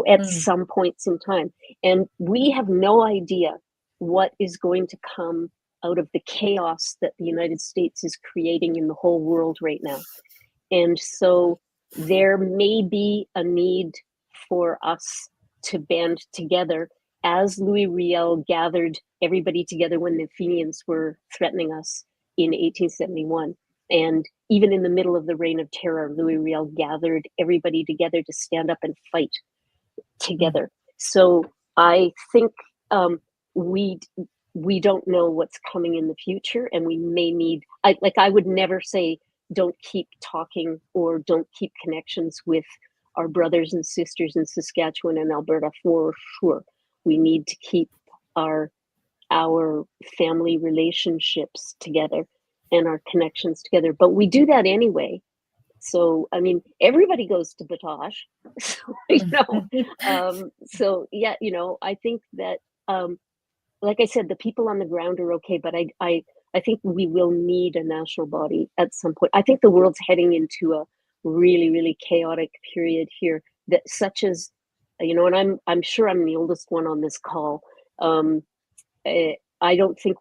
S2: at some points in time. And we have no idea what is going to come out of the chaos that the United States is creating in the whole world right now. And so there may be a need for us to band together, as Louis Riel gathered everybody together when the Fenians were threatening us in 1871. And even in the middle of the Reign of Terror, Louis Riel gathered everybody together to stand up and fight together. So I think we don't know what's coming in the future, and we may need, I would never say don't keep talking or don't keep connections with our brothers and sisters in Saskatchewan and Alberta, for sure. We need to keep our family relationships together and our connections together, but we do that anyway. So, I mean, everybody goes to Batoche. So, so yeah, I think that like I said, the people on the ground are okay, but I think we will need a national body at some point. I think the world's heading into a really, really chaotic period here, that such as, and I'm sure I'm the oldest one on this call. I don't think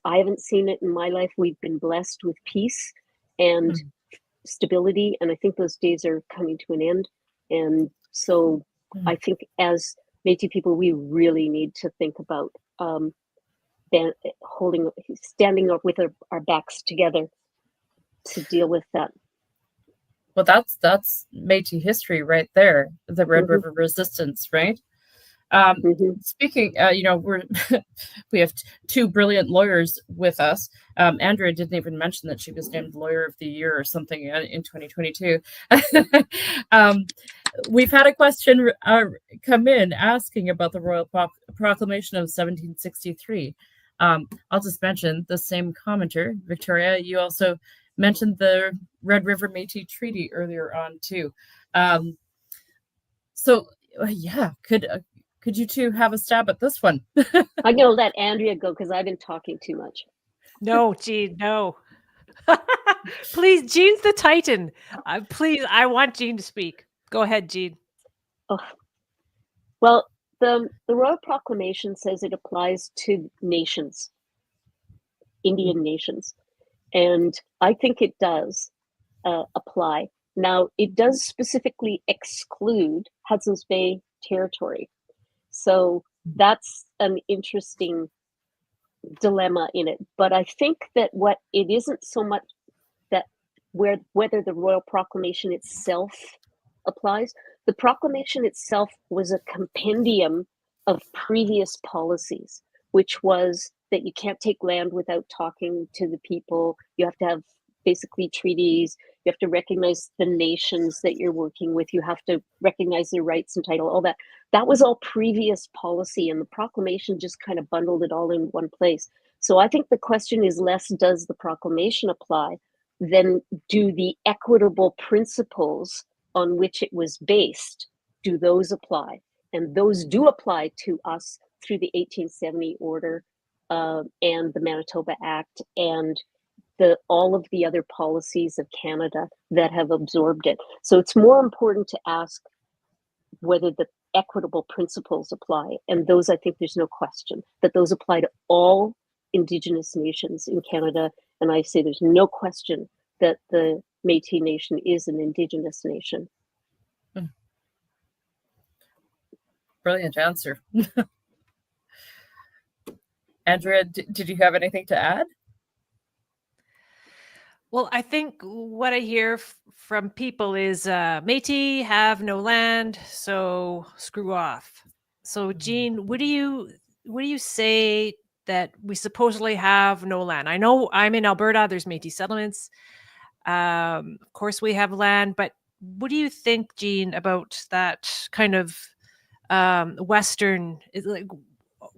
S2: I haven't seen it in my life. We've been blessed with peace and stability, and I think those days are coming to an end. And so I think as Métis people, we really need to think about standing up with our backs together to deal with that.
S1: Well, that's Métis history right there, the Red River Resistance, right? Speaking, we have two brilliant lawyers with us. Andrea didn't even mention that she was named Lawyer of the Year or something in 2022. We've had a question come in asking about the Royal Proclamation of 1763. I'll just mention the same commenter, Victoria. You also mentioned the Red River Métis Treaty earlier on too. Could you two have a stab at this one?
S2: I'm going to let Andrea go because I've been talking too much.
S3: No, Jean, no. Please, Jean's the Titan. Please, I want Jean to speak. Go ahead, Jean.
S2: Oh. Well, the Royal Proclamation says it applies to nations, Indian nations. And I think it does apply. Now, it does specifically exclude Hudson's Bay Territory. So that's an interesting dilemma in it. But I think that what it isn't so much that whether the Royal Proclamation itself applies. The proclamation itself was a compendium of previous policies, which was that you can't take land without talking to the people. You have to have basically treaties. You have to recognize the nations that you're working with. You have to recognize their rights and title, all that. That was all previous policy, and the proclamation just kind of bundled it all in one place. So I think the question is less, does the proclamation apply, than do the equitable principles on which it was based, do those apply? And those do apply to us through the 1870 order and the Manitoba Act and all of the other policies of Canada that have absorbed it. So it's more important to ask whether the equitable principles apply. And those, I think there's no question that those apply to all Indigenous nations in Canada. And I say there's no question that the Métis Nation is an Indigenous nation.
S1: Brilliant answer. Andrea, did you have anything to add?
S3: Well, I think what I hear from people is Métis have no land, so screw off. So, Jean, what do you say that we supposedly have no land? I know I'm in Alberta. There's Métis settlements. Of course, we have land, but what do you think, Jean, about that kind of Western?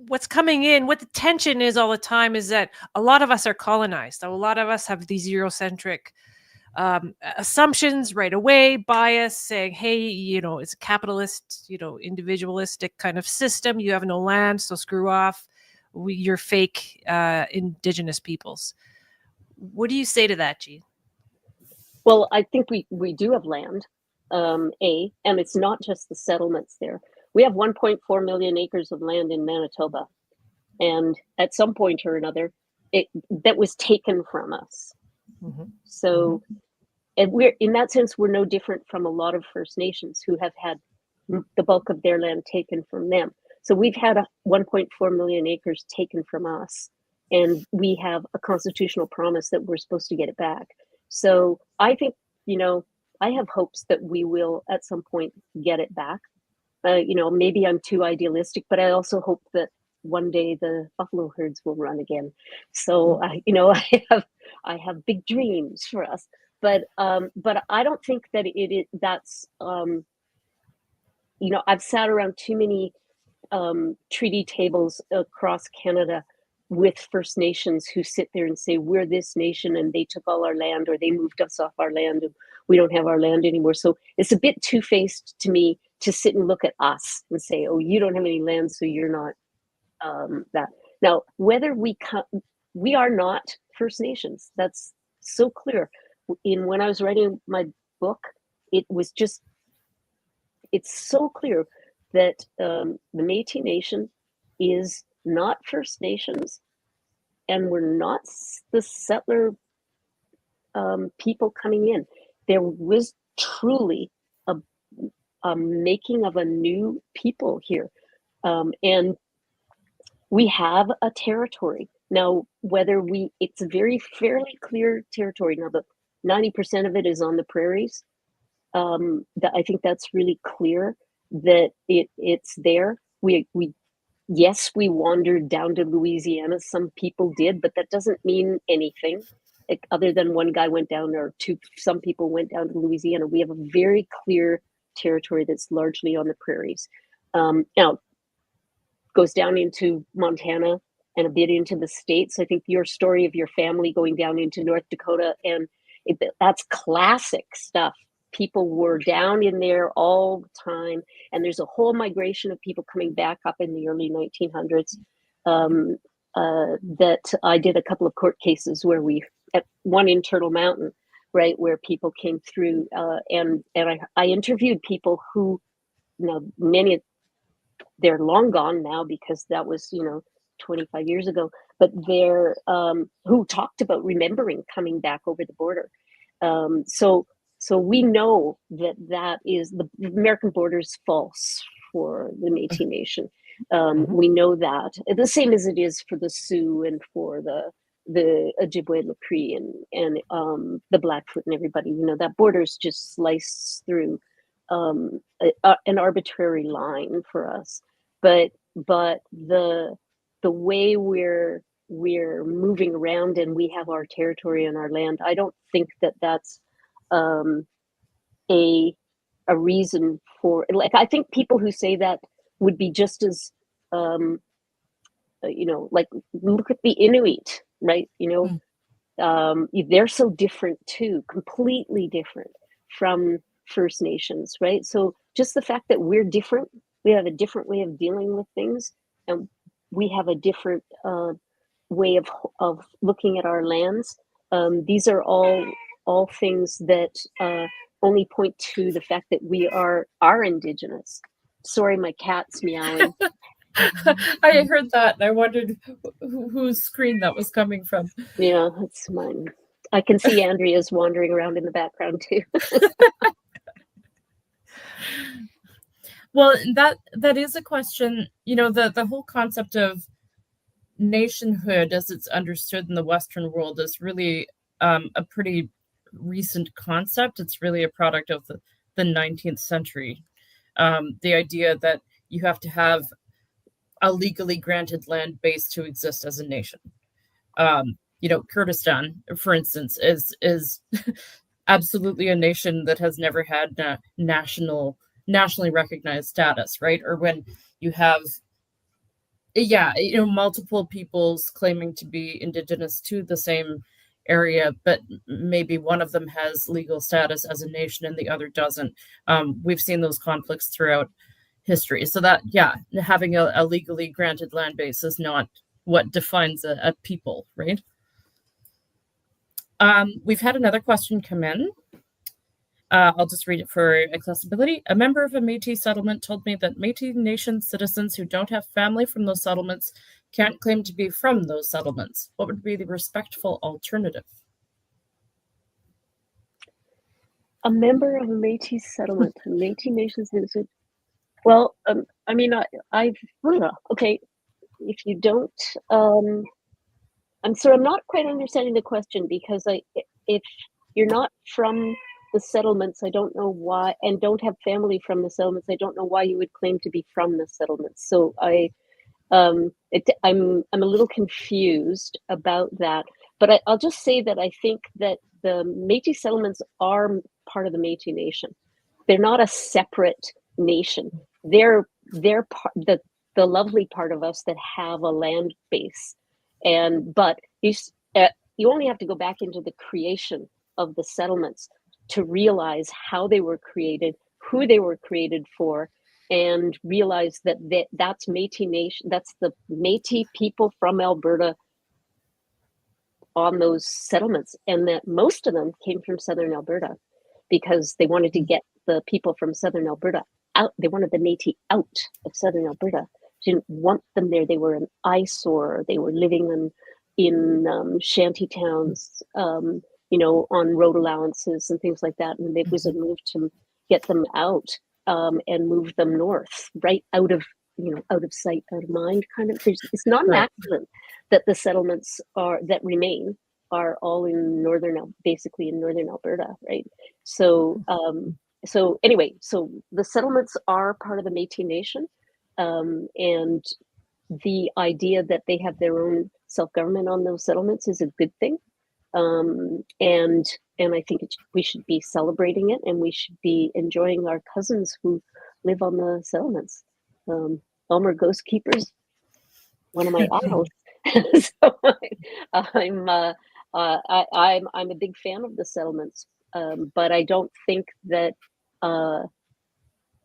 S3: What's coming in, what the tension is all the time is that a lot of us are colonized. So a lot of us have these Eurocentric assumptions right away, bias, saying, hey, it's a capitalist, individualistic kind of system. You have no land, so screw off. You're fake Indigenous peoples. What do you say to that, Jean?
S2: Well, I think we do have land, and it's not just the settlements there. We have 1.4 million acres of land in Manitoba, and at some point or another, that was taken from us. So, and we're in that sense, we're no different from a lot of First Nations who have had the bulk of their land taken from them. So we've had 1.4 million acres taken from us, and we have a constitutional promise that we're supposed to get it back. So I think, I have hopes that we will at some point get it back. Maybe I'm too idealistic, but I also hope that one day the buffalo herds will run again. So I have big dreams for us, but I don't think that that's I've sat around too many treaty tables across Canada with First Nations who sit there and say, we're this nation and they took all our land, or they moved us off our land and we don't have our land anymore. So it's a bit two-faced to me to sit and look at us and say, oh, you don't have any land, so you're not that. Now, whether we are not First Nations. That's so clear. When I was writing my book, it's so clear that the Métis Nation is not First Nations, and we're not the settler people coming in. There was truly a making of a new people here, and we have a territory now. It's a very fairly clear territory now. The 90% of it is on the prairies. I think that's really clear that it's there. Yes, we wandered down to Louisiana. Some people did, but that doesn't mean anything. Other than one guy went down, or some people went down to Louisiana. We have a very clear territory that's largely on the prairies. Now, goes down into Montana and a bit into the States. I think your story of your family going down into North Dakota, and that's classic stuff. People were down in there all the time, and there's a whole migration of people coming back up in the early 1900s that I did a couple of court cases where at one in Turtle Mountain, right, where people came through, and I interviewed people who, they're long gone now because that was 25 years ago, but they're who talked about remembering coming back over the border. So we know that is the American border is false for the Métis Nation. We know that, the same as it is for the Sioux and for the Ojibwe and the Cree and the Blackfoot and everybody. That border is just sliced through an arbitrary line for us. But the way we're moving around and we have our territory and our land, I don't think that's a reason for, like, I think people who say that would be just as like, look at the Inuit, right? They're so different too, completely different from First Nations, right? So just the fact that we're different, we have a different way of dealing with things, and we have a different way of looking at our lands. These are all things that only point to the fact that we are Indigenous. Sorry, my cat's meowing.
S1: I heard that and I wondered whose screen that was coming from.
S2: Yeah, it's mine. I can see Andrea's wandering around in the background too.
S1: Well, that is a question. The whole concept of nationhood as it's understood in the Western world is really a pretty recent concept. It's really a product of the 19th century. The idea that you have to have a legally granted land base to exist as a nation. Kurdistan, for instance, is absolutely a nation that has never had nationally recognized status, right? Or when you have multiple peoples claiming to be indigenous to the same area, but maybe one of them has legal status as a nation and the other doesn't. We've seen those conflicts throughout history. So that, having a legally granted land base is not what defines a people, right? We've had another question come in. I'll just read it for accessibility. A member of a Métis settlement told me that Métis Nation citizens who don't have family from those settlements can't claim to be from those settlements. What would be the respectful alternative?
S2: A member of a Métis settlement, a Métis Nation citizen. Well, I mean, okay. If you don't, I'm not quite understanding the question, because if you're not from the settlements, I don't know why, and don't have family from the settlements, I don't know why you would claim to be from the settlements. So I'm a little confused about that. But I'll just say that I think that the Métis settlements are part of the Métis Nation. They're not a separate nation. They're the lovely part of us that have a land base, but you only have to go back into the creation of the settlements to realize how they were created, who they were created for, and realized that that's Métis Nation, that's the Métis people from Alberta on those settlements, and that most of them came from southern Alberta because they wanted to get the people from southern Alberta out. They wanted the Métis out of southern Alberta. Didn't want them there. They were an eyesore. They were living in shanty towns, you know, on road allowances and things like that. And it was a move to get them out and move them north, right out of, you know, out of sight, out of mind, kind of. It's not an accident that the settlements that remain are all in basically in northern Alberta, right? So, so anyway, so the settlements are part of the Métis Nation, and the idea that they have their own self-government on those settlements is a good thing, and I think we should be celebrating it, and we should be enjoying our cousins who live on the settlements. Elmer Ghost Keepers, one of my idols. So I'm a big fan of the settlements, but I don't think that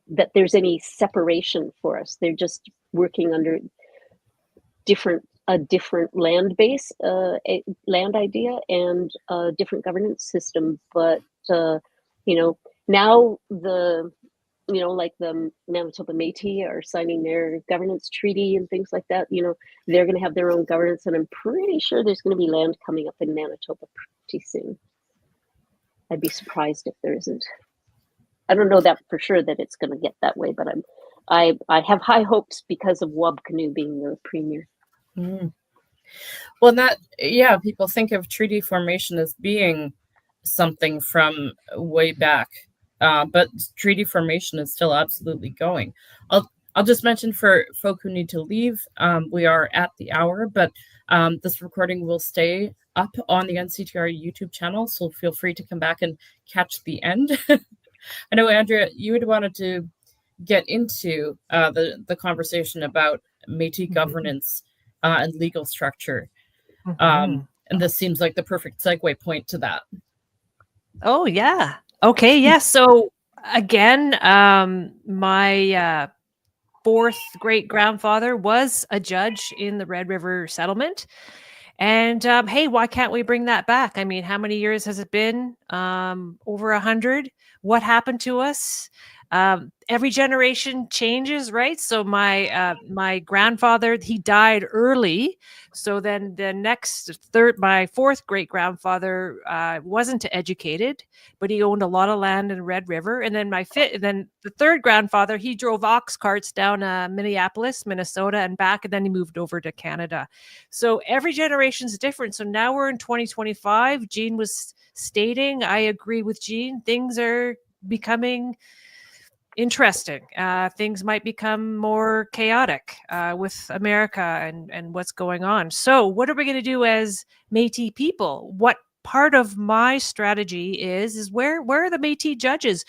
S2: that there's any separation for us. They're just working under a different land base, land idea, and a different governance system. But you know, now you know, like the Manitoba Métis are signing their governance treaty and things like that. You know, they're going to have their own governance, and I'm pretty sure there's going to be land coming up in Manitoba pretty soon. I'd be surprised if there isn't. I don't know that for sure that it's going to get that way, but I have high hopes because of Wab Kinew being the premier.
S1: Mm. Well, yeah, people think of treaty formation as being something from way back. But treaty formation is still absolutely going. I'll just mention for folk who need to leave, we are at the hour, but this recording will stay up on the NCTR YouTube channel, so feel free to come back and catch the end. I know, Andrea, you had wanted to get into the conversation about Métis governance and legal structure. And this seems like the perfect segue point to that.
S3: Oh, yeah. Okay, yeah. So again, my fourth great grandfather was a judge in the Red River settlement. And hey, why can't we bring that back? I mean, how many years has it been? Over 100. What happened to us? Every generation changes, right? So my grandfather, he died early. So then my fourth great grandfather wasn't educated, but he owned a lot of land in Red River. And then the third grandfather, he drove ox carts down Minneapolis, Minnesota, and back, and then he moved over to Canada. So every generation is different. So now we're in 2025. Jean was stating, I agree with Jean, things are becoming interesting. Things might become more chaotic with America and what's going on. So what are we going to do as Métis people? What part of my strategy is where are the Métis judges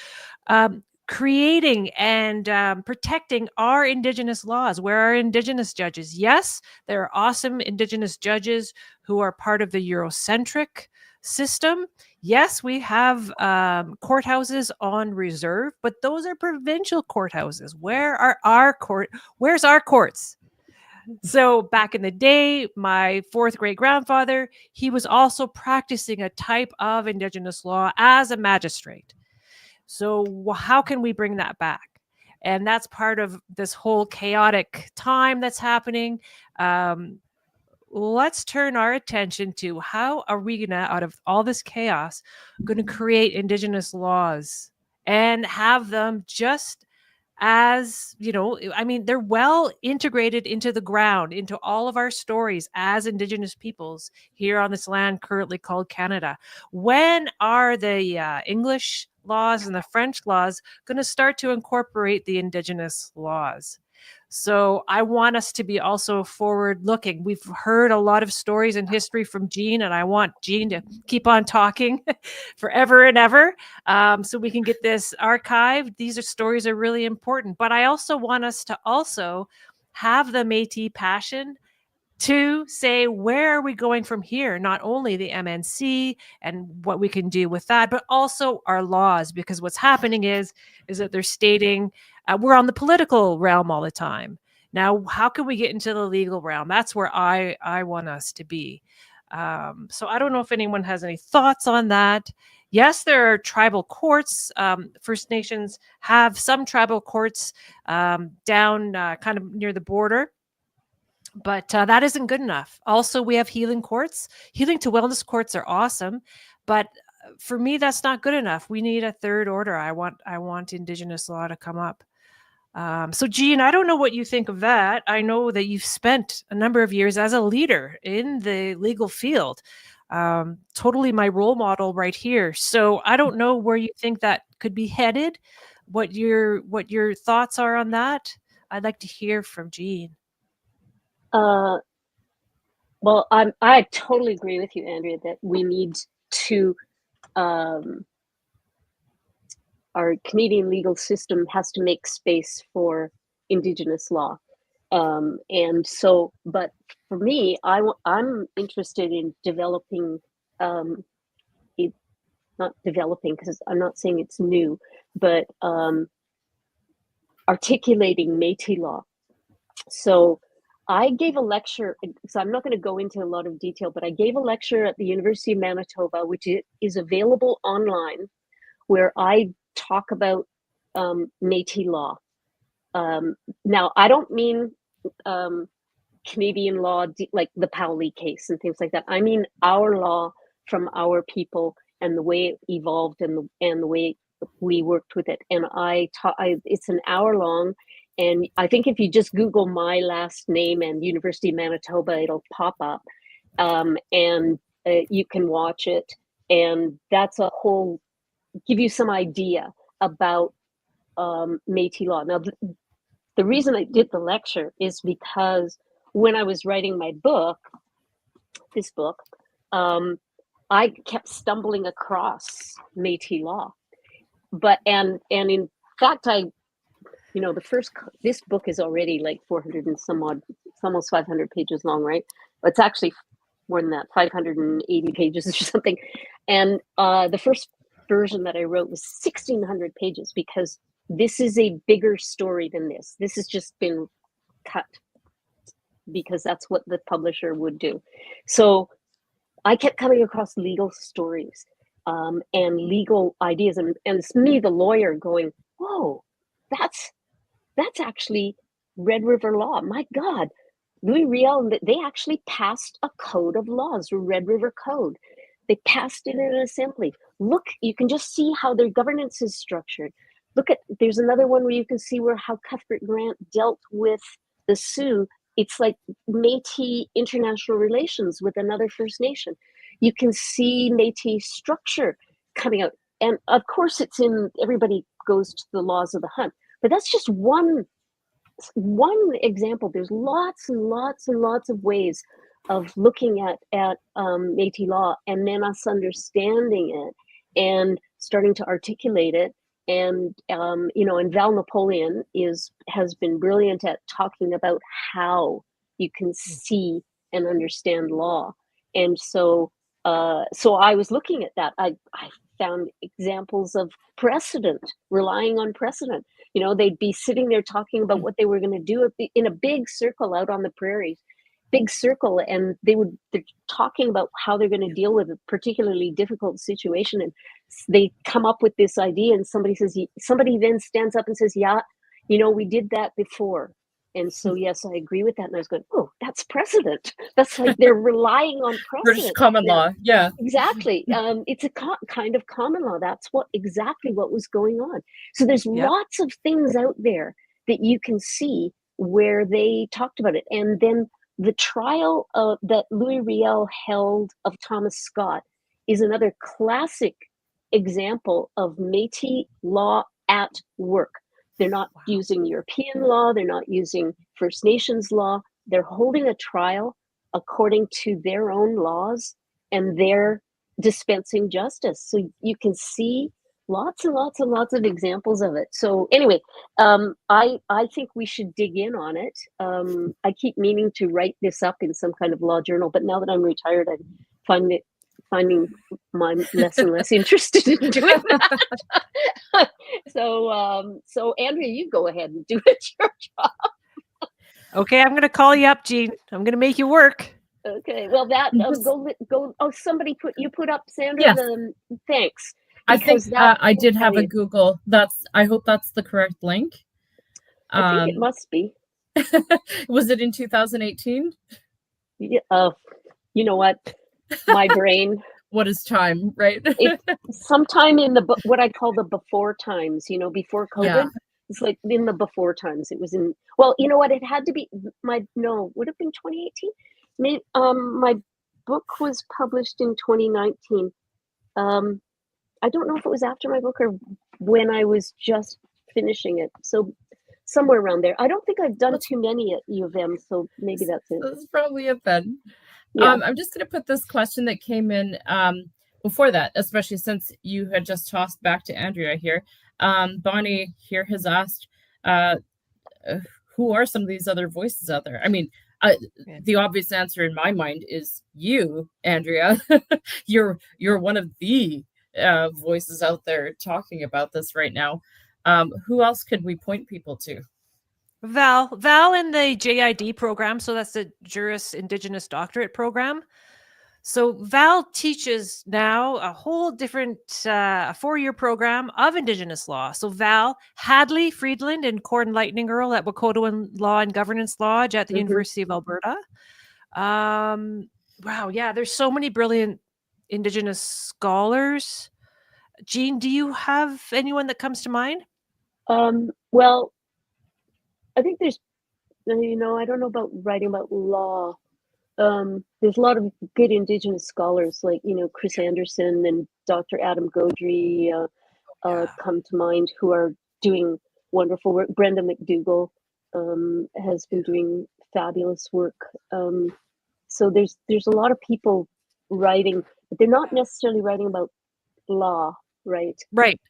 S3: creating and protecting our Indigenous laws? Where are Indigenous judges? Yes, there are awesome Indigenous judges who are part of the Eurocentric system. Yes, we have courthouses on reserve, but those are provincial courthouses. Where's our courts? So back in the day, my fourth great grandfather, he was also practicing a type of Indigenous law as a magistrate. So how can we bring that back? And that's part of this whole chaotic time that's happening. Let's turn our attention to how are we gonna, out of all this chaos, going to create Indigenous laws and have them just as, you know, I mean, they're well integrated into the ground, into all of our stories as Indigenous peoples here on this land currently called Canada. When are the English laws and the French laws going to start to incorporate the Indigenous laws? So I want us to be also forward looking. We've heard a lot of stories in history from Jean, and I want Jean to keep on talking forever and ever so we can get this archived. These stories are really important, but I also want us to also have the Métis passion to say, where are we going from here? Not only the MNC and what we can do with that, but also our laws, because what's happening is that they're stating We're on the political realm all the time. Now, how can we get into the legal realm? That's where I want us to be. So I don't know if anyone has any thoughts on that. Yes, there are tribal courts. First Nations have some tribal courts down kind of near the border, but that isn't good enough. Also, we have healing courts. Healing to wellness courts are awesome, but for me, that's not good enough. We need a third order. I want Indigenous law to come up. So, Jean, I don't know what you think of that. I know that you've spent a number of years as a leader in the legal field. Totally my role model right here. So I don't know where you think that could be headed. What your thoughts are on that? I'd like to hear from Jean.
S2: Well, I totally agree with you, Andrea, that we need to. Our Canadian legal system has to make space for Indigenous law. And so, but for me, I'm interested in developing, not developing, because I'm not saying it's new, but articulating Métis law. So I gave a lecture, so I'm not going to go into a lot of detail, but I gave a lecture at the University of Manitoba, which is available online, where I talk about Métis law. Now, I don't mean Canadian law, like the Powley case and things like that. I mean our law from our people and the way it evolved and the way we worked with it. And it's an hour long. And I think if you just Google my last name and University of Manitoba, it'll pop up, and you can watch it. And that's give you some idea about Métis law. Now, the reason I did the lecture is because when I was writing my book, this book, I kept stumbling across Métis law. And in fact, this book is already like 400 and some odd, it's almost 500 pages long, right? But it's actually more than that, 580 pages or something. And the first version that I wrote was 1,600 pages, because this is a bigger story than this. This has just been cut because that's what the publisher would do. So I kept coming across legal stories and legal ideas, and it's me, the lawyer, going, whoa, that's actually Red River law. My God, Louis Riel, they actually passed a code of laws, the Red River Code. They passed it in an assembly. Look, you can just see how their governance is structured. There's another one where you can see how Cuthbert Grant dealt with the Sioux. It's like Métis international relations with another First Nation. You can see Métis structure coming out. And of course, everybody goes to the laws of the hunt, but that's just one example. There's lots and lots and lots of ways of looking at Métis law, and then us understanding it and starting to articulate it. And and Val Napoleon has been brilliant at talking about how you can see and understand law. And so I was looking at that. I found examples of precedent, relying on precedent. They'd be sitting there talking about what they were going to do in a big circle out on the prairies, big circle, and they're talking about how they're going to deal with a particularly difficult situation, and they come up with this idea, and somebody then stands up and says, yeah, we did that before. And so, yes, I agree with that. And I was going, oh, that's precedent. That's like they're relying on precedent.
S1: British common law, yeah.
S2: Exactly. It's a kind of common law. That's exactly what was going on. So there's lots of things out there that you can see where they talked about it. And then the trial that Louis Riel held of Thomas Scott is another classic example of Métis law at work. They're not using European law. They're not using First Nations law. They're holding a trial according to their own laws, and they're dispensing justice. So you can see lots and lots and lots of examples of it. So anyway, I think we should dig in on it. I keep meaning to write this up in some kind of law journal, but now that I'm retired, I finding my less and less interested in doing that. So Andrea, you go ahead and do it your job.
S3: Okay, I'm going to call you up, Jean. I'm going to make you work.
S2: Okay. Well, that go. Oh, somebody put up, Sandra.
S1: Yes.
S2: Thanks.
S1: I think I did
S2: will
S1: have
S2: tell
S1: a
S2: you.
S1: Google. I hope that's the correct link.
S2: I think it must be.
S1: Was it in 2018?
S2: Yeah, you know what? My brain.
S1: What is time, right?
S2: Sometime in the what I call the before times, before COVID.
S1: Yeah.
S2: It's like in the before times. It was in, well, you know what? It had to be would have been 2018. My book was published in 2019. I don't know if it was after my book or when I was just finishing it. So somewhere around there. I don't think I've done too many at U of M, so maybe that's it.
S1: That's probably it then.
S2: Yeah.
S1: I'm just going to put this question that came in before that, especially since you had just tossed back to Andrea here. Bonnie here has asked, who are some of these other voices out there? I mean, the obvious answer in my mind is you, Andrea. You're one of the voices out there talking about this right now. Who else could we point people to?
S3: Val in the JID program. So that's the Juris Indigenous Doctorate program. So Val teaches now a whole different 4-year program of Indigenous law. So Val, Hadley Friedland, and Corden Lightning Earl at Wakotoan Law and Governance Lodge at the University of Alberta. Wow, yeah, there's so many brilliant Indigenous scholars. Jean, do you have anyone that comes to mind?
S2: Well, I think there's, I don't know about writing about law. There's a lot of good Indigenous scholars like, Chris Anderson and Dr. Adam Gaudry come to mind, who are doing wonderful work. Brenda McDougall has been doing fabulous work. So there's a lot of people writing, but they're not necessarily writing about law, right?
S3: Right.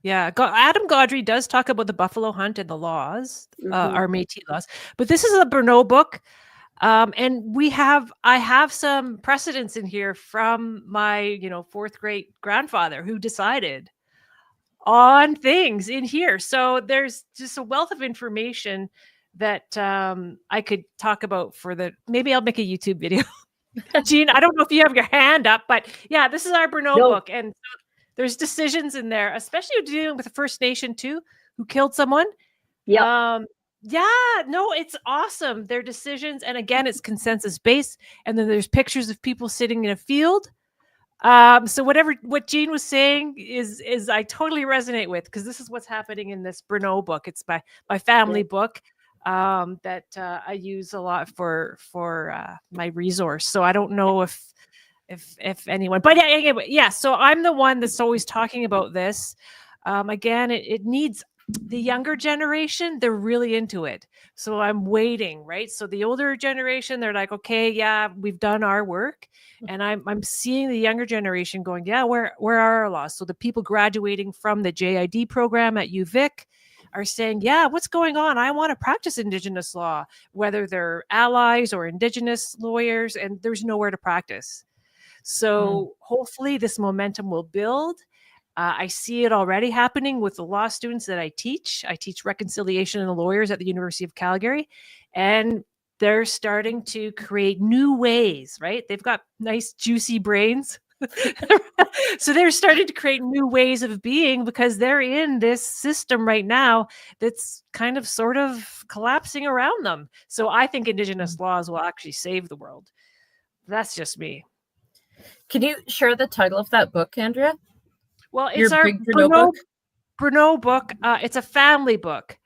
S3: Yeah, Adam Gaudry does talk about the buffalo hunt and the laws, our Métis laws. But this is a Bruneau book. And I have some precedents in here from my, 4th grade grandfather who decided on things in here. So there's just a wealth of information that I could talk about maybe I'll make a YouTube video. Jean, I don't know if you have your hand up, but yeah, this is our Bruneau book. And so there's decisions in there, especially dealing with the First Nation too, who killed someone.
S2: Yeah.
S3: It's awesome. Their decisions. And again, it's consensus based. And then there's pictures of people sitting in a field. So what Jean was saying is I totally resonate with, because this is what's happening in this Bruneau book. It's my family book that I use a lot for my resource. So I don't know if anyone, but yeah. So I'm the one that's always talking about this. Again, it needs the younger generation. They're really into it. So I'm waiting, right? So the older generation, they're like, okay, yeah, we've done our work. And I'm seeing the younger generation going, yeah, where are our laws? So the people graduating from the JID program at UVic are saying, yeah, what's going on? I want to practice Indigenous law, whether they're allies or Indigenous lawyers, and there's nowhere to practice. So hopefully this momentum will build. I see it already happening with the law students that I teach. I teach reconciliation and lawyers at the University of Calgary, and they're starting to create new ways, right? They've got nice, juicy brains. So they're starting to create new ways of being, because they're in this system right now that's kind of sort of collapsing around them. So I think Indigenous laws will actually save the world. That's just me.
S1: Can you share the title of that book, Andrea?
S3: Well, it's our Bruneau book. It's a family book.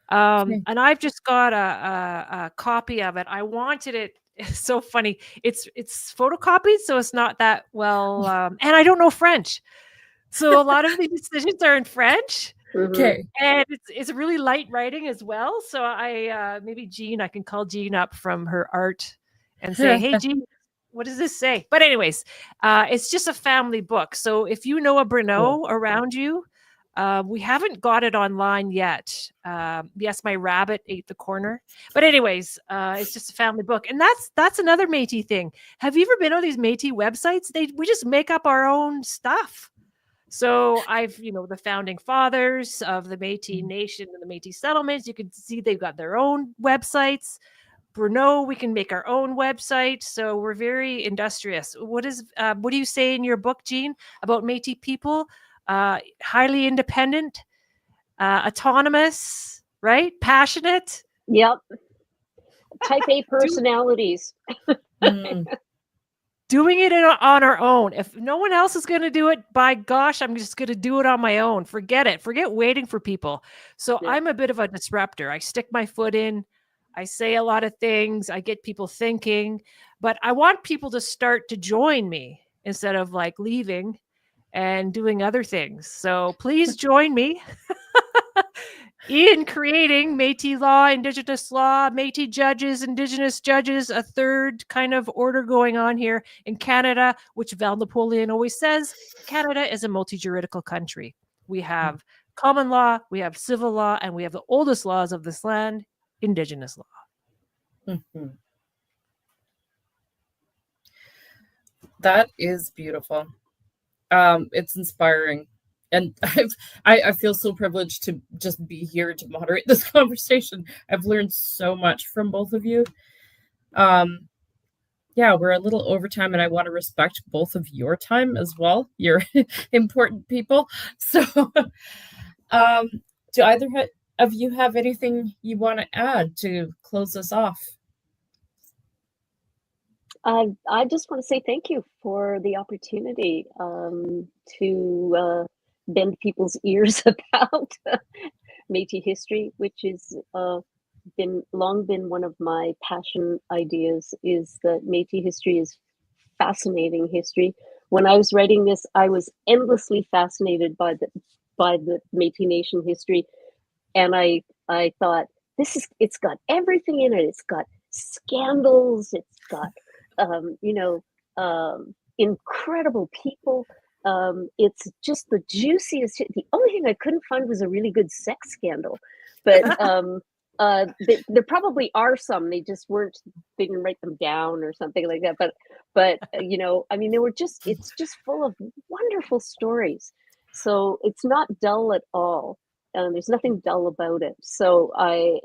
S3: And I've just got a copy of it. I wanted it. It's so funny. It's photocopied, so it's not that well. And I don't know French, so a lot of the decisions are in French.
S1: Okay.
S3: And it's really light writing as well. So I maybe Jean, I can call Jean up from her art and say, hey, Jean, what does this say? But anyways, it's just a family book. So if you know a Bruneau around you, we haven't got it online yet. Yes, my rabbit ate the corner. But anyways, it's just a family book. And that's another Métis thing. Have you ever been on these Métis websites? We just make up our own stuff. So I've, the founding fathers of the Métis Nation and the Métis settlements. You can see they've got their own websites. Bruno, we can make our own website. So we're very industrious. What do you say in your book, Jean, about Métis people? Highly independent, autonomous, right? Passionate.
S2: Yep. Type A personalities.
S3: Doing it on our own. If no one else is going to do it, by gosh, I'm just going to do it on my own. Forget it. Forget waiting for people. So
S2: Yeah.
S3: I'm a bit of a disruptor. I stick my foot in. I say a lot of things. I get people thinking, but I want people to start to join me instead of like leaving and doing other things. So please join me in creating Métis law, Indigenous law, Métis judges, Indigenous judges, a third kind of order going on here in Canada, which Val Napoleon always says, Canada is a multi-juridical country. We have common law, we have civil law, and we have the oldest laws of this land, Indigenous law.
S1: Mm-hmm. That is beautiful. It's inspiring. And I feel so privileged to just be here to moderate this conversation. I've learned so much from both of you. Yeah, we're a little over time, and I want to respect both of your time as well. You're important people. So, do either of you have anything you want to add to close us off?
S2: I just want to say thank you for the opportunity to bend people's ears about Métis history, which is long been one of my passion ideas. Is that Métis history is fascinating history. When I was writing this, I was endlessly fascinated by the Métis Nation history, and I thought it's got everything in it. It's got scandals. It's got incredible people. It's just the juiciest. The only thing I couldn't find was a really good sex scandal, but there probably are some. They just weren't. They didn't write them down or something like that. But I mean, it's just full of wonderful stories. So it's not dull at all. There's nothing dull about it. So I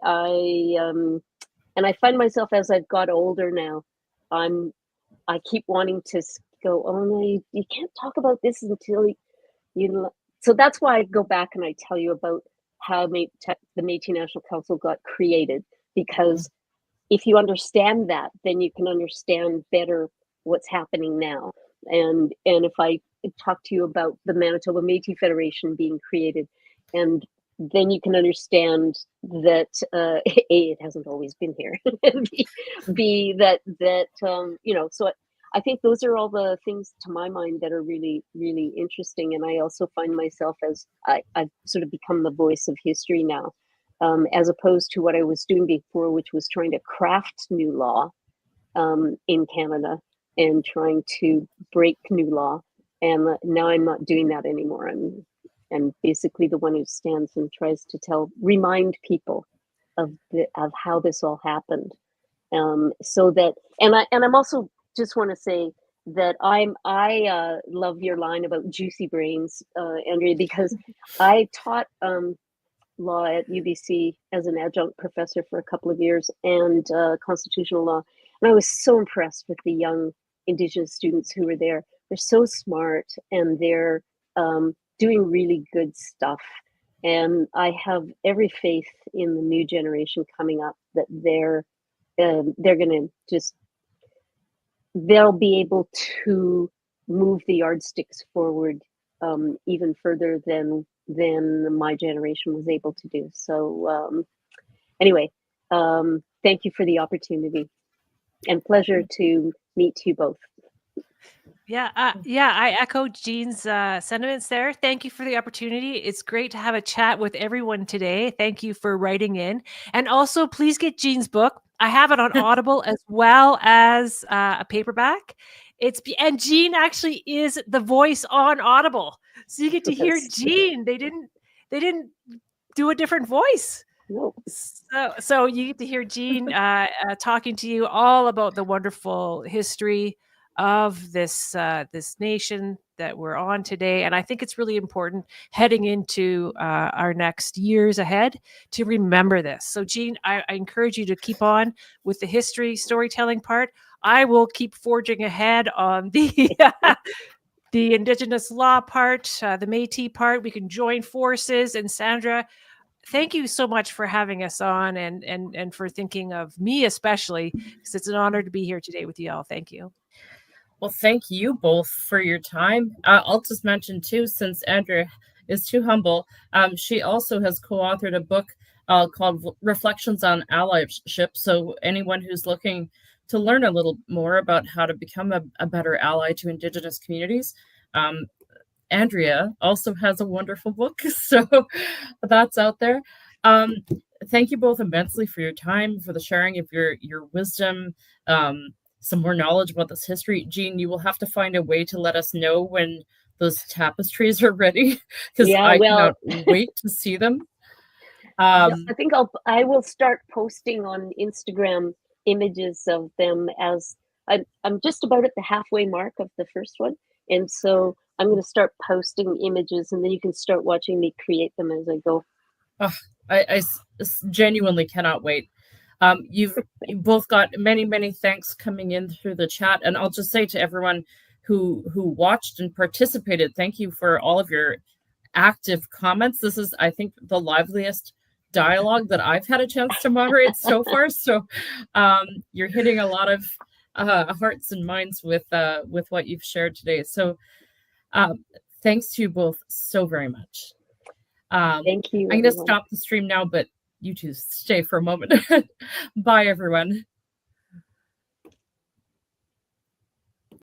S2: find myself as I've got older now, I keep wanting to go, oh no, you can't talk about this until you. So that's why I go back and I tell you about how the Métis National Council got created, because if you understand that, then you can understand better what's happening now. And if I talk to you about the Manitoba Métis Federation being created, and then you can understand that A, it hasn't always been here, and B, that so I think those are all the things to my mind that are really, really interesting. And I also find myself as I've sort of become the voice of history now, as opposed to what I was doing before, which was trying to craft new law in Canada and trying to break new law. And now I'm not doing that anymore. I'm basically the one who stands and tries to remind people of how this all happened. So that, and I'm also just want to say that I love your line about juicy brains, Andrea, because I taught law at UBC as an adjunct professor for a couple of years, and constitutional law. And I was so impressed with the young Indigenous students who were there. They're so smart, and they're doing really good stuff. And I have every faith in the new generation coming up that they're going to they'll be able to move the yardsticks forward even further than my generation was able to do. So anyway, thank you for the opportunity, and pleasure to meet you both.
S3: Yeah, I echo Jean's sentiments there. Thank you for the opportunity. It's great to have a chat with everyone today. Thank you for writing in. And also, please get Jean's book. I have it on Audible as well as a paperback. And Jean actually is the voice on Audible, so you get to hear Jean. They didn't do a different voice.
S2: No.
S3: So you get to hear Jean talking to you all about the wonderful history of this nation that we're on today. And I think it's really important heading into our next years ahead to remember this. So Jean, I encourage you to keep on with the history storytelling part. I will keep forging ahead on the the Indigenous law part, the Métis part. We can join forces. And Sandra, thank you so much for having us on and for thinking of me especially, because it's an honor to be here today with you all. Thank you.
S1: Well, thank you both for your time. I'll just mention too, since Andrea is too humble, she also has co-authored a book called Reflections on Allyship. So anyone who's looking to learn a little more about how to become a better ally to Indigenous communities, Andrea also has a wonderful book. So that's out there. Thank you both immensely for your time, for the sharing of your wisdom, some more knowledge about this history. Jean, you will have to find a way to let us know when those tapestries are ready, because I cannot wait to see them.
S2: I think I will start posting on Instagram images of them as I'm just about at the halfway mark of the first one, and so I'm going to start posting images, and then you can start watching me create them as I go.
S1: I genuinely cannot wait. You've both got many thanks coming in through the chat, and I'll just say to everyone who watched and participated, thank you for all of your active comments. This is, I think, the liveliest dialogue that I've had a chance to moderate so far. So you're hitting a lot of hearts and minds with what you've shared today. So thanks to you both so very much.
S2: Thank you.
S1: I'm going to stop the stream now, but you two stay for a moment. Bye, everyone.